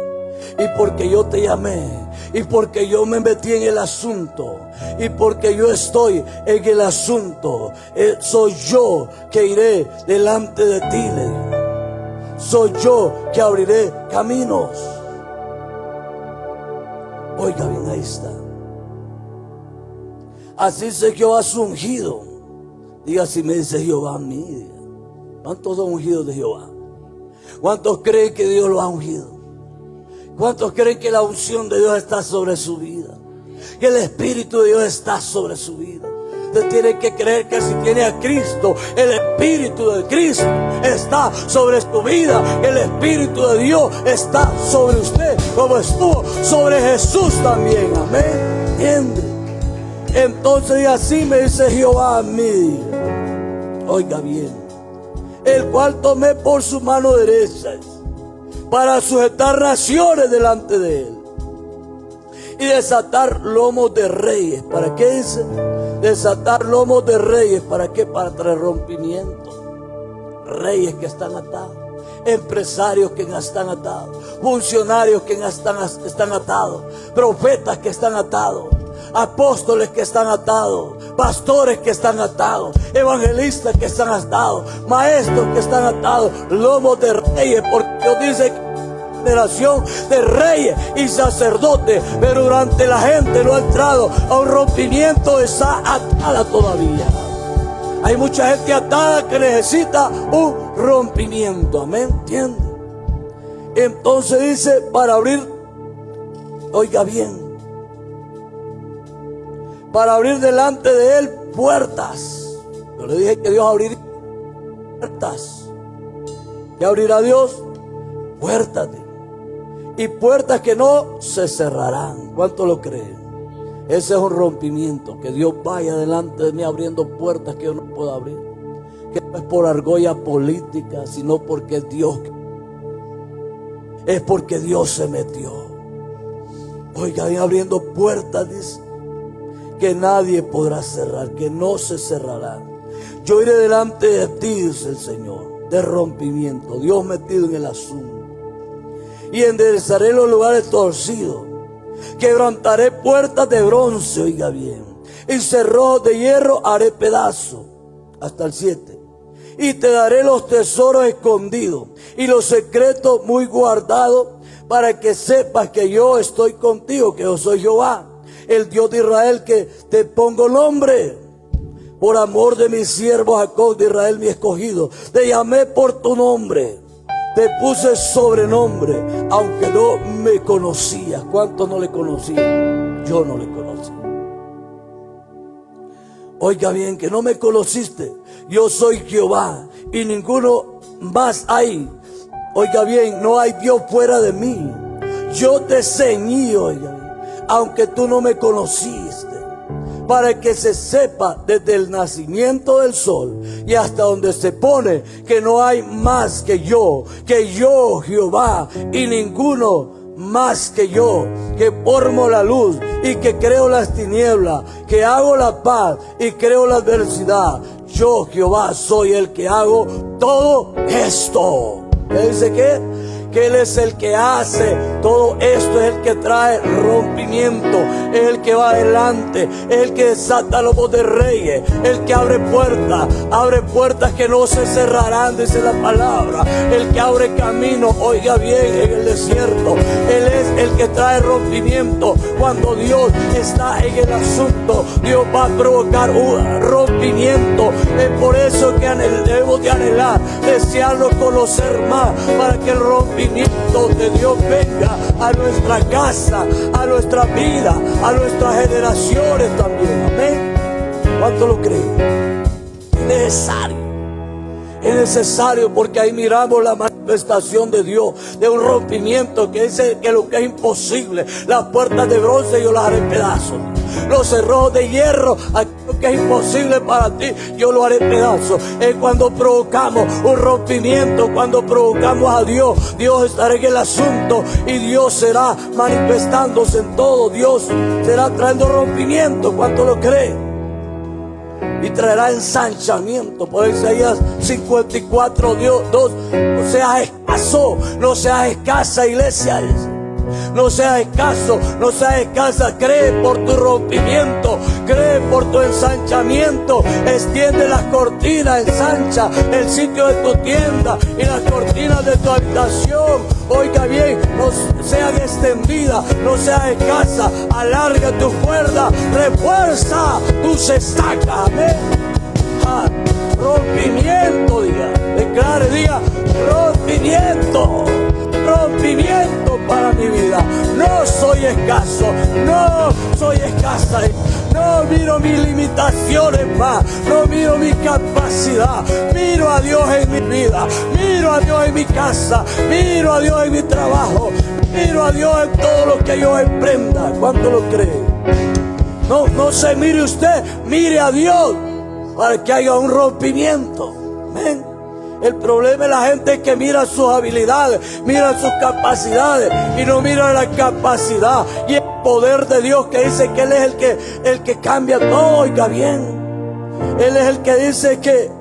Y porque yo te llamé, y porque yo me metí en el asunto, y porque yo estoy en el asunto, soy yo que iré delante de ti, le dijo. Soy yo que abriré caminos. Oiga bien, ahí está. Así se Jehová su ungido. Diga, si me dice Jehová a mí. ¿Cuántos son ungidos de Jehová? ¿Cuántos creen que Dios lo ha ungido? ¿Cuántos creen que la unción de Dios está sobre su vida? Que el Espíritu de Dios está sobre su vida. Usted tiene que creer que si tiene a Cristo, el Espíritu de Cristo está sobre su vida. El Espíritu de Dios está sobre usted, como estuvo sobre Jesús también. Amén. ¿Entiende? Entonces, y así me dice Jehová a mí. Oiga bien. El cual tomé por su mano derecha para sujetar naciones delante de él y desatar lomos de reyes. ¿Para qué dice? Desatar lomos de reyes. ¿Para qué? Para traer rompimiento. Reyes que están atados, empresarios que están atados, funcionarios que están atados, profetas que están atados, apóstoles que están atados, pastores que están atados, evangelistas que están atados, maestros que están atados, lomos de reyes, porque Dios dice que generación de reyes y sacerdotes, pero durante la gente no ha entrado a un rompimiento, está atada todavía. Hay mucha gente atada que necesita un rompimiento. Amén. ¿Entiende? Entonces dice, para abrir, oiga bien, para abrir delante de él puertas. Yo le dije que Dios abriría puertas. ¿Qué abrirá Dios? Puertas. Y puertas que no se cerrarán. ¿Cuánto lo creen? Ese es un rompimiento. Que Dios vaya delante de mí abriendo puertas que yo no puedo abrir. Que no es por argolla política, sino porque es Dios. Es porque Dios se metió. Oiga, bien, abriendo puertas, dice, que nadie podrá cerrar, que no se cerrarán. Yo iré delante de ti, dice el Señor, de rompimiento. Dios metido en el asunto. Y enderezaré los lugares torcidos. Quebrantaré puertas de bronce, oiga bien, y cerrojos de hierro haré pedazo. Hasta el 7. Y te daré los tesoros escondidos y los secretos muy guardados, para que sepas que yo estoy contigo, que yo soy Jehová, el Dios de Israel, que te pongo nombre. Por amor de mi siervo Jacob, de Israel mi escogido, te llamé por tu nombre. Te puse sobrenombre, aunque no me conocías. ¿Cuántos no le conocían? Yo no le conocí. Oiga bien, que no me conociste. Yo soy Jehová y ninguno más hay. Oiga bien, no hay Dios fuera de mí. Yo te ceñí, oiga bien, aunque tú no me conociste, para que se sepa desde el nacimiento del sol y hasta donde se pone, que no hay más que yo Jehová, y ninguno más que yo, que formo la luz y que creo las tinieblas, que hago la paz y creo la adversidad. Yo Jehová soy el que hago todo esto. ¿Qué dice qué? Que Él es el que hace todo esto, es el que trae rompimiento, es el que va adelante, es el que desata lomos de reyes, el que abre puertas que no se cerrarán, dice la palabra, el que abre camino, oiga bien, en el desierto. Él es el que trae rompimiento. Cuando Dios está en el asunto, Dios va a provocar un rompimiento. Es por eso que debemos de anhelar, desearlo, conocer más, para que el rompimiento de Dios venga a nuestra casa, a nuestra vida, a nuestras generaciones también. Amén. ¿Cuánto lo creen? Es necesario, porque ahí miramos la manifestación de Dios, de un rompimiento que dice que lo que es imposible, las puertas de bronce yo las haré pedazos, los cerrojos de hierro, aquello que es imposible para ti, yo lo haré pedazos. Es cuando provocamos un rompimiento, cuando provocamos a Dios, Dios estará en el asunto y Dios será manifestándose en todo. Dios será trayendo rompimiento. ¿Cuánto lo cree? Y traerá ensanchamiento. Por Isaías 54, 2. No seas escaso, no seas escasa, iglesia. No seas escaso, no seas escasa. Cree por tu rompimiento, cree por tu ensanchamiento. Extiende las cortinas, ensancha el sitio de tu tienda y las cortinas de tu habitación. Oiga bien, no sean extendidas, no seas escasa. Alarga tu cuerda, refuerza tus estacas. Amén. Rompimiento, diga. declare, diga: rompimiento, rompimiento para mi vida. No soy escaso, no soy escasa. No miro mis limitaciones más, no miro mi capacidad. Miro a Dios en mi vida, miro a Dios en mi casa, miro a Dios en mi trabajo, miro a Dios en todo lo que yo emprenda. ¿Cuánto lo cree? No se mire usted, mire a Dios para que haya un rompimiento. Amén. El problema es la gente que mira sus habilidades, mira sus capacidades y no mira la capacidad y el poder de Dios, que dice que Él es el que cambia todo. Oiga bien, Él es el que dice que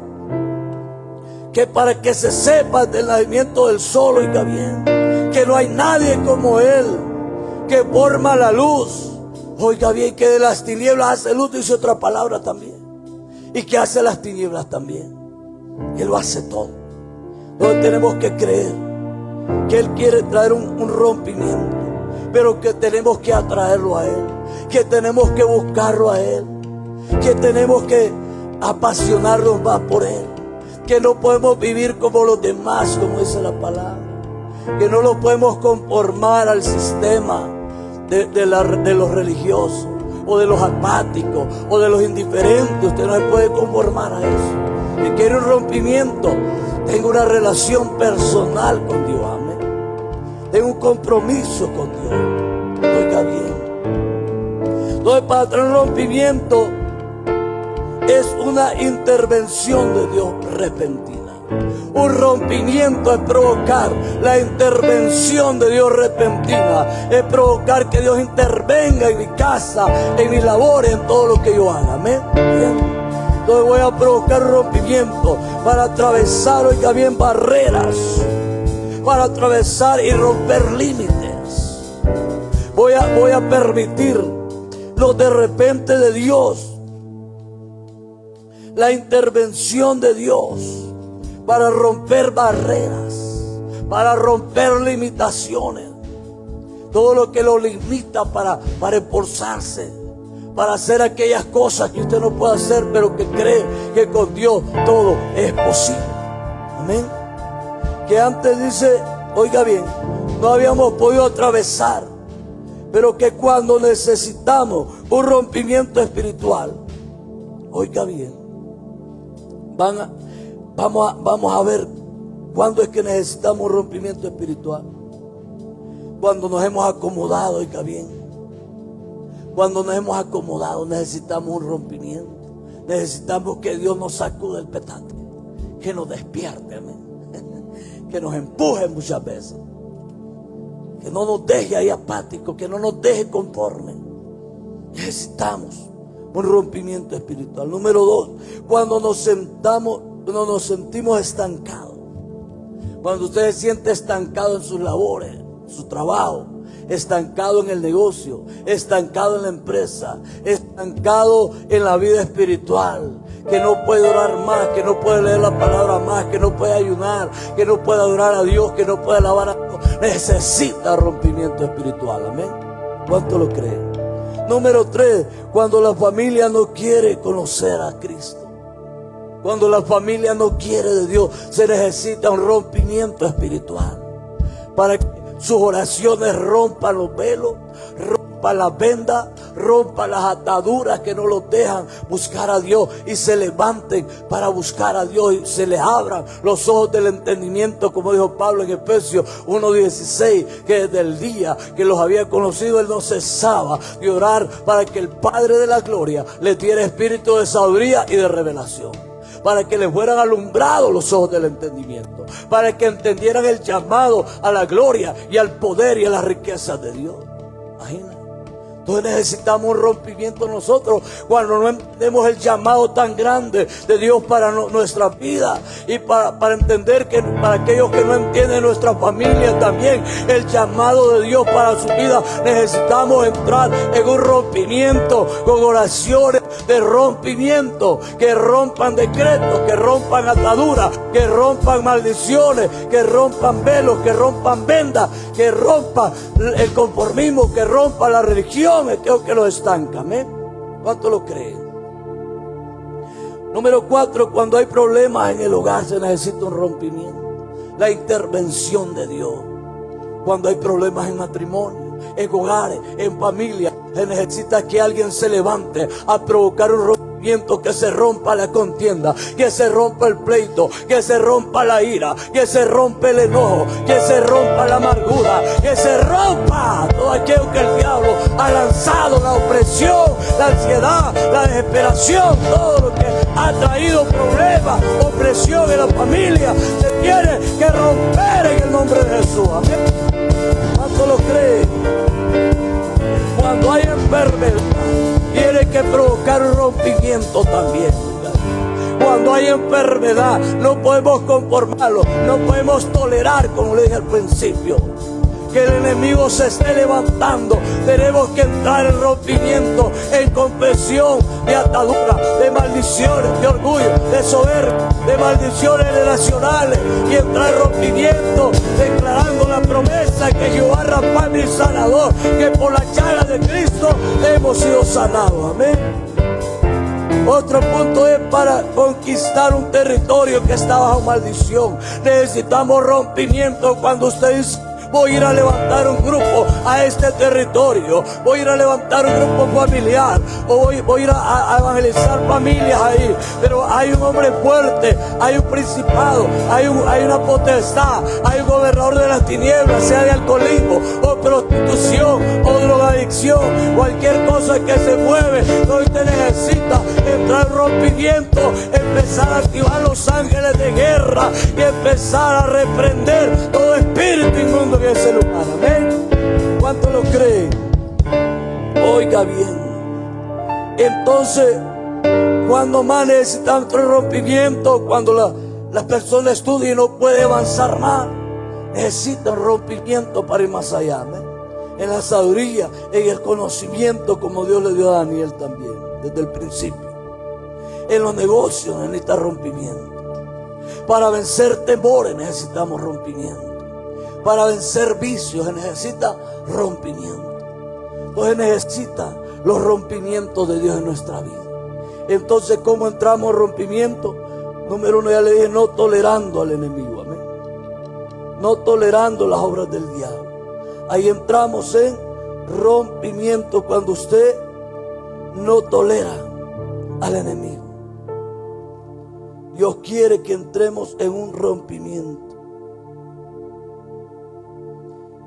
para que se sepa del nacimiento del sol, oiga bien, que no hay nadie como Él, que forma la luz. Oiga bien, que de las tinieblas hace luz, dice otra palabra también, y que hace las tinieblas también. Él lo hace todo. Entonces tenemos que creer que Él quiere traer un rompimiento, pero que tenemos que atraerlo a Él, que tenemos que buscarlo a Él, que tenemos que apasionarnos más por Él, que no podemos vivir como los demás, como dice la palabra, que no lo podemos conformar al sistema de los religiosos, o de los apáticos, o de los indiferentes. Usted no se puede conformar a eso. Si quiere un rompimiento, tenga una relación personal con Dios. Amén. Tenga un compromiso con Dios. Oiga bien. Entonces, para traer un rompimiento es una intervención de Dios repentina. Un rompimiento es provocar la intervención de Dios repentina, es provocar que Dios intervenga en mi casa, en mis labores, en todo lo que yo haga. Amén. Bien. Entonces voy a provocar un rompimiento para atravesar, oiga bien, barreras, para atravesar y romper límites. Voy a permitir lo de repente de Dios, la intervención de Dios, para romper barreras, para romper limitaciones, todo lo que lo limita para esforzarse, para hacer aquellas cosas que usted no puede hacer, pero que cree que con Dios todo es posible. Amén. Que antes dice, oiga bien, no habíamos podido atravesar, pero que cuando necesitamos un rompimiento espiritual, oiga bien, vamos a ver cuándo es que necesitamos un rompimiento espiritual. Cuando nos hemos acomodado, oiga bien. Cuando nos hemos acomodado, necesitamos un rompimiento. Necesitamos que Dios nos sacude el petate, que nos despierte, amén. Que nos empuje muchas veces, que no nos deje ahí apáticos, que no nos deje conformes. Necesitamos un rompimiento espiritual. Número 2, cuando nos sentimos estancados. Cuando usted se siente estancado en sus labores, en su trabajo, estancado en el negocio, estancado en la empresa, estancado en la vida espiritual, que no puede orar más, que no puede leer la palabra más, que no puede ayunar, que no puede adorar a Dios, que no puede alabar a Dios, necesita rompimiento espiritual. Amén. ¿Cuánto lo cree? Número 3, cuando la familia no quiere conocer a Cristo, cuando la familia no quiere de Dios, se necesita un rompimiento espiritual para que sus oraciones rompan los velos, rompan las vendas, rompan las ataduras que no los dejan buscar a Dios, y se levanten para buscar a Dios y se les abran los ojos del entendimiento, como dijo Pablo en Efesios 1:16, que desde el día que los había conocido, Él no cesaba de orar para que el Padre de la gloria les diera espíritu de sabiduría y de revelación, para que les fueran alumbrados los ojos del entendimiento, para que entendieran el llamado a la gloria y al poder y a las riquezas de Dios. Imagínate. Entonces necesitamos un rompimiento nosotros cuando no entendemos el llamado tan grande de Dios para nuestra vida, y para entender que para aquellos que no entienden nuestra familia también el llamado de Dios para su vida, necesitamos entrar en un rompimiento con oraciones de rompimiento, que rompan decretos, que rompan ataduras, que rompan maldiciones, que rompan velos, que rompan vendas, que rompan el conformismo, que rompan la religión, aquello que los estanca. ¿Amén? ¿Cuánto lo creen? Número 4, cuando hay problemas en el hogar se necesita un rompimiento. La intervención de Dios. Cuando hay problemas en matrimonio, en hogares, en familia, se necesita que alguien se levante a provocar un rompimiento, que se rompa la contienda, que se rompa el pleito, que se rompa la ira, que se rompa el enojo, que se rompa la amargura, que se rompa todo aquello que el diablo ha lanzado, la opresión, la ansiedad, la desesperación, todo lo que ha traído problemas, opresión en la familia, se tiene que romper en el nombre de Jesús. Amén. ¿Cuánto lo creen? Cuando hay enfermedad, tiene que provocar un rompimiento también. Cuando hay enfermedad, no podemos conformarlo, no podemos tolerar, como le dije al principio, que el enemigo se esté levantando. Tenemos que entrar en rompimiento, en confesión de atadura, de maldiciones, de orgullo, de soberbia, de maldiciones relacionales, y entrar en rompimiento, declarando la promesa que Jehová Rafa mi sanador, que por la llaga de Cristo hemos sido sanados. Amén. Otro punto es: para conquistar un territorio que está bajo maldición, necesitamos rompimiento. Cuando usted dice: voy a ir a levantar un grupo a este territorio, voy a ir a levantar un grupo familiar, o voy a ir a evangelizar familias ahí, pero hay un hombre fuerte, hay un principado, hay una potestad, hay un gobernador de las tinieblas, sea de alcoholismo o prostitución o drogadicción, cualquier cosa que se mueve. Hoy te necesita entrar en rompimiento, empezar a activar los ángeles de guerra y empezar a reprender todo espíritu inmundo en ese lugar. Amén. ¿Cuánto lo creen? Oiga bien. Entonces, cuando más necesitan otro rompimiento, cuando las personas estudian y no pueden avanzar más, necesitan rompimiento para ir más allá. Amén. En la sabiduría, en el conocimiento, como Dios le dio a Daniel también, desde el principio. En los negocios necesita rompimiento. Para vencer temores necesitamos rompimiento. Para vencer vicios se necesita rompimiento. Entonces necesita los rompimientos de Dios en nuestra vida. Entonces, ¿cómo entramos en rompimiento? Número 1, ya le dije: no tolerando al enemigo. Amén. No tolerando las obras del diablo. Ahí entramos en rompimiento, cuando usted no tolera al enemigo. Dios quiere que entremos en un rompimiento.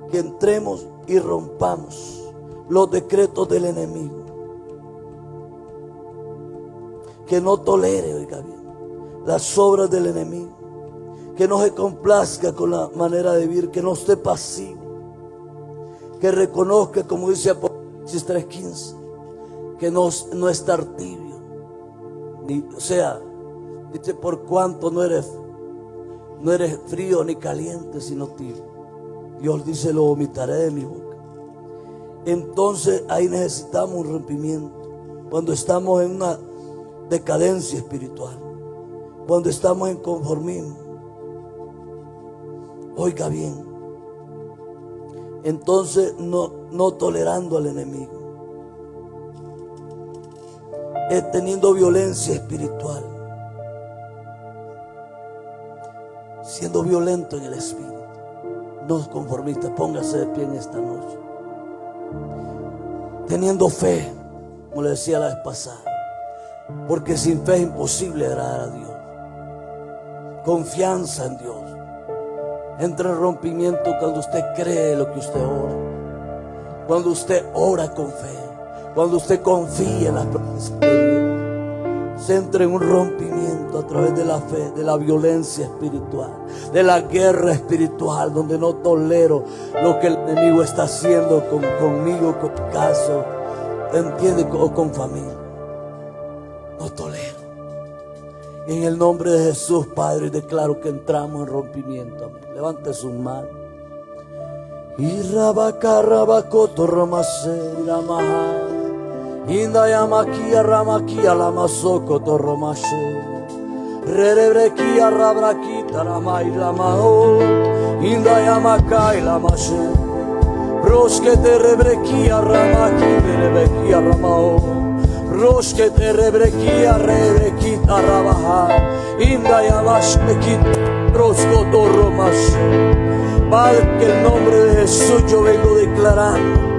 Que entremos y rompamos los decretos del enemigo. Que no tolere, oiga bien, las obras del enemigo. Que no se complazca con la manera de vivir. Que no esté pasivo. Que reconozca, como dice Apocalipsis 3:15, que no estar tibio. O sea, dice: por cuanto no eres frío ni caliente, sino tibio. Dios dice: lo vomitaré de mi boca. Entonces ahí necesitamos un rompimiento. Cuando estamos en una decadencia espiritual, cuando estamos en conformismo. Oiga bien. Entonces no tolerando al enemigo, es teniendo violencia espiritual, siendo violento en el espíritu. No conformista, póngase de pie en esta noche. Teniendo fe, como le decía la vez pasada, porque sin fe es imposible agradar a Dios. Confianza en Dios. Entra en rompimiento cuando usted cree lo que usted ora, cuando usted ora con fe, cuando usted confía en las promesas de Dios. Se entra en un rompimiento a través de la fe, de la violencia espiritual, de la guerra espiritual, donde no tolero lo que el enemigo está haciendo conmigo, con mi caso, entiende, o con familia. No tolero. En el nombre de Jesús, Padre, declaro que entramos en rompimiento. Amén. Levante sus manos. Y rabacoto ramase ramaha. Indayamakia ramakia lamasokoto ramashe. Rerebrekia rabrakita ramai lamaho. Indayamakai lamashe. Roskete rebrekia ramaki rebekia ramaho. Rosque te rebrequia, rebequita rabaja. Inda yabash bequita, rosco torromas. Padre, que el nombre de Jesús yo vengo declarando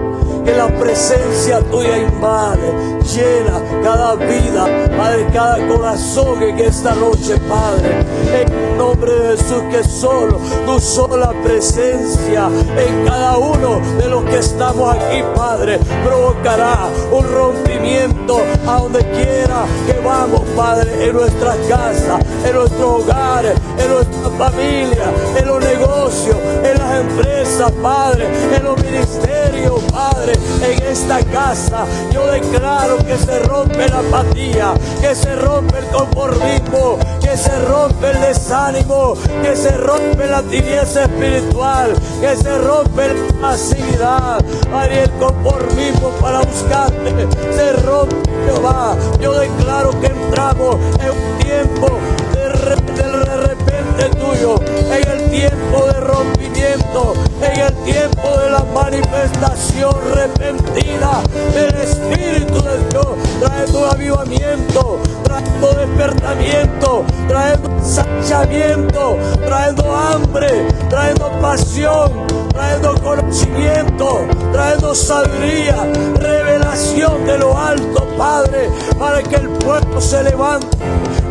que la presencia tuya invade, llena cada vida, Padre, cada corazón en esta noche, Padre, en el nombre de Jesús, que solo tu sola presencia en cada uno de los que estamos aquí, Padre, provocará un rompimiento a donde quiera que vamos, Padre, en nuestras casas, en nuestros hogares, en nuestra familia, en los negocios, en las empresas, Padre, en los ministerios, Padre, en esta casa. Yo declaro que se rompe la apatía, que se rompe el conformismo, que se rompe el desánimo, que se rompe la tibieza espiritual, que se rompe la pasividad, Padre, el conformismo para buscarte, se rompe, Jehová. Yo declaro que entramos en un tiempo de repente tuyo, en el tiempo de rompimiento, en el tiempo de la manifestación repentina del Espíritu de Dios, trayendo avivamiento, trayendo despertamiento, trayendo ensanchamiento, trayendo hambre, trayendo pasión, trayendo conocimiento, trayendo sabiduría, revelación de lo alto, Padre, para que el pueblo se levante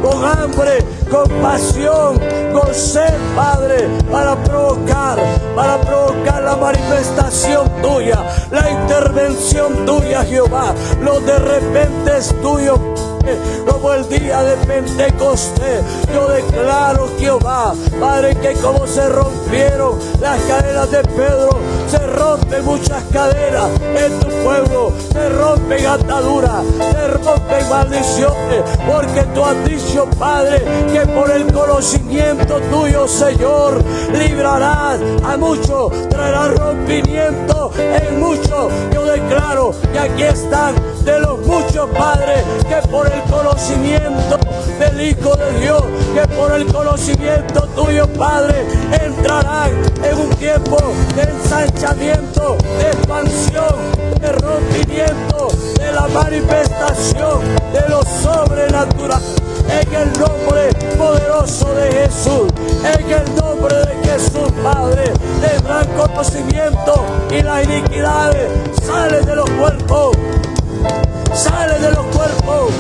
con hambre, con pasión, con sed, Padre, para provocar la manifestación tuya, la intervención tuya, Jehová. Los de repente es tuyo, como el día de Pentecostés. Yo declaro, Jehová, Padre, que como se rompieron las cadenas de Pedro, se rompen muchas cadenas en tu pueblo, se rompen ataduras, se rompen maldiciones, porque tú has dicho, Padre, que por el conocimiento tuyo, Señor, librarás a muchos, traerás rompimiento en muchos. Yo declaro que aquí están de los muchos, Padre, que por el conocimiento del Hijo de Dios, que por el conocimiento tuyo, Padre, entrarán en un tiempo de ensanchamiento, de expansión, de rompimiento, de la manifestación de lo sobrenatural. En el nombre poderoso de Jesús, en el nombre de Jesús, Padre, tendrán conocimiento y las iniquidades salen de los cuerpos. Salen de los cuerpos,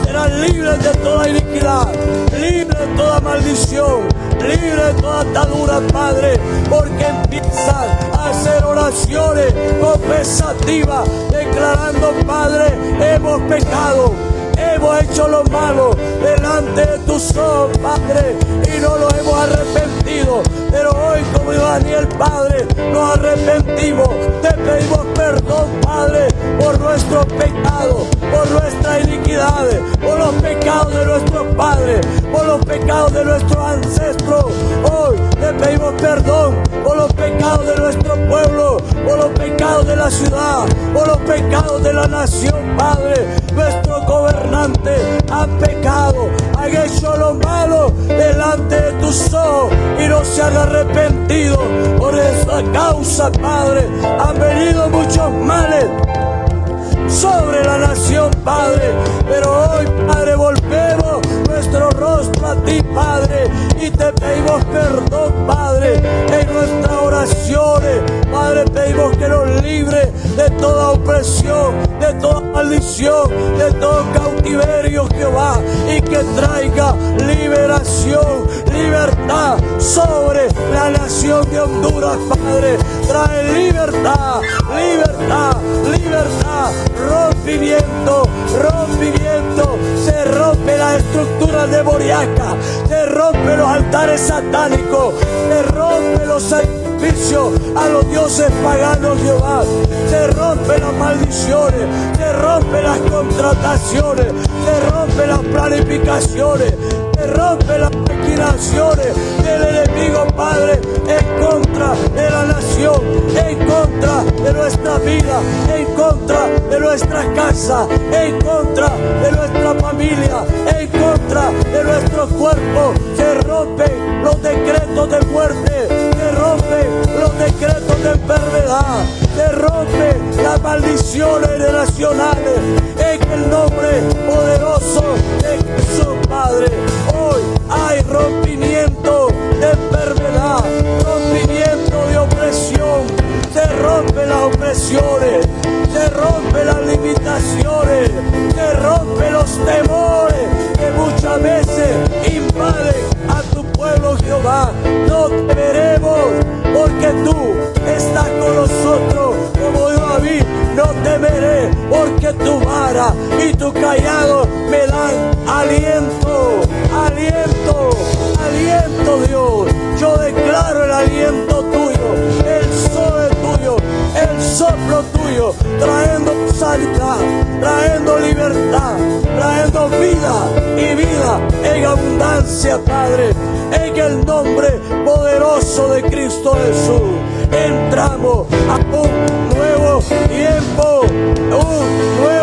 serán libres de toda iniquidad, libres de toda maldición, libres de toda atadura, Padre, porque empiezan a hacer oraciones confesativas, declarando, Padre, hemos pecado, hemos hecho lo malo delante de tus ojos, Padre, y no lo hemos arrepentido. Pero hoy, como Daniel, Padre, nos arrepentimos, te pedimos perdón, Padre, por nuestros pecados, por nuestras iniquidades, por los pecados de nuestros padres, por los pecados de nuestros ancestros. Hoy te pedimos perdón por los pecados de nuestro pueblo, por los pecados de la ciudad, por los pecados de la nación, Padre. Nuestros gobernantes han pecado, han hecho lo malo delante de tus ojos y no se han arrepentido. Por esa causa, Padre, han venido muchos males sobre la nación, Padre. Pero hoy, Padre, volvemos nuestro rostro a ti, Padre, y te pedimos perdón, Padre, en nuestras oraciones. Padre, pedimos que nos libre de toda opresión, de toda maldición, de todo cautiverio, Jehová, y que traiga liberación, libertad sobre la nación de Honduras, Padre. Trae libertad, libertad, libertad, rompimiento, rompimiento. Se rompe las estructuras demoníacas, se rompe los altares satánicos, se rompe los sacrificios a los dioses paganos, Jehová. Se rompen las maldiciones, se rompen las contrataciones, se rompen las planificaciones, se rompen las maquinaciones del enemigo, Padre, en contra de la nación, en contra de nuestra vida, en contra de nuestra casa, en contra de nuestra familia, en contra de nuestro cuerpo. Se rompen los decretos de muerte, se rompe los decretos de enfermedad, se rompe las maldiciones generacionales en el nombre poderoso de Jesús, Padre. Hoy hay rompimiento de enfermedad, rompimiento de opresión, se rompen las opresiones, se rompen las limitaciones, se rompen los temores que muchas veces invaden a tu pueblo, Jehová. No temeremos porque tú estás con nosotros, como dijo David. No temeré porque tu vara y tu callado me dan aliento, aliento, aliento, Dios. Yo declaro el aliento tuyo, el sol tuyo, el soplo tuyo, trayendo sanidad, trayendo libertad, trayendo vida y vida en abundancia, Padre. En el nombre poderoso de Cristo Jesús, entramos a un nuevo tiempo, un nuevo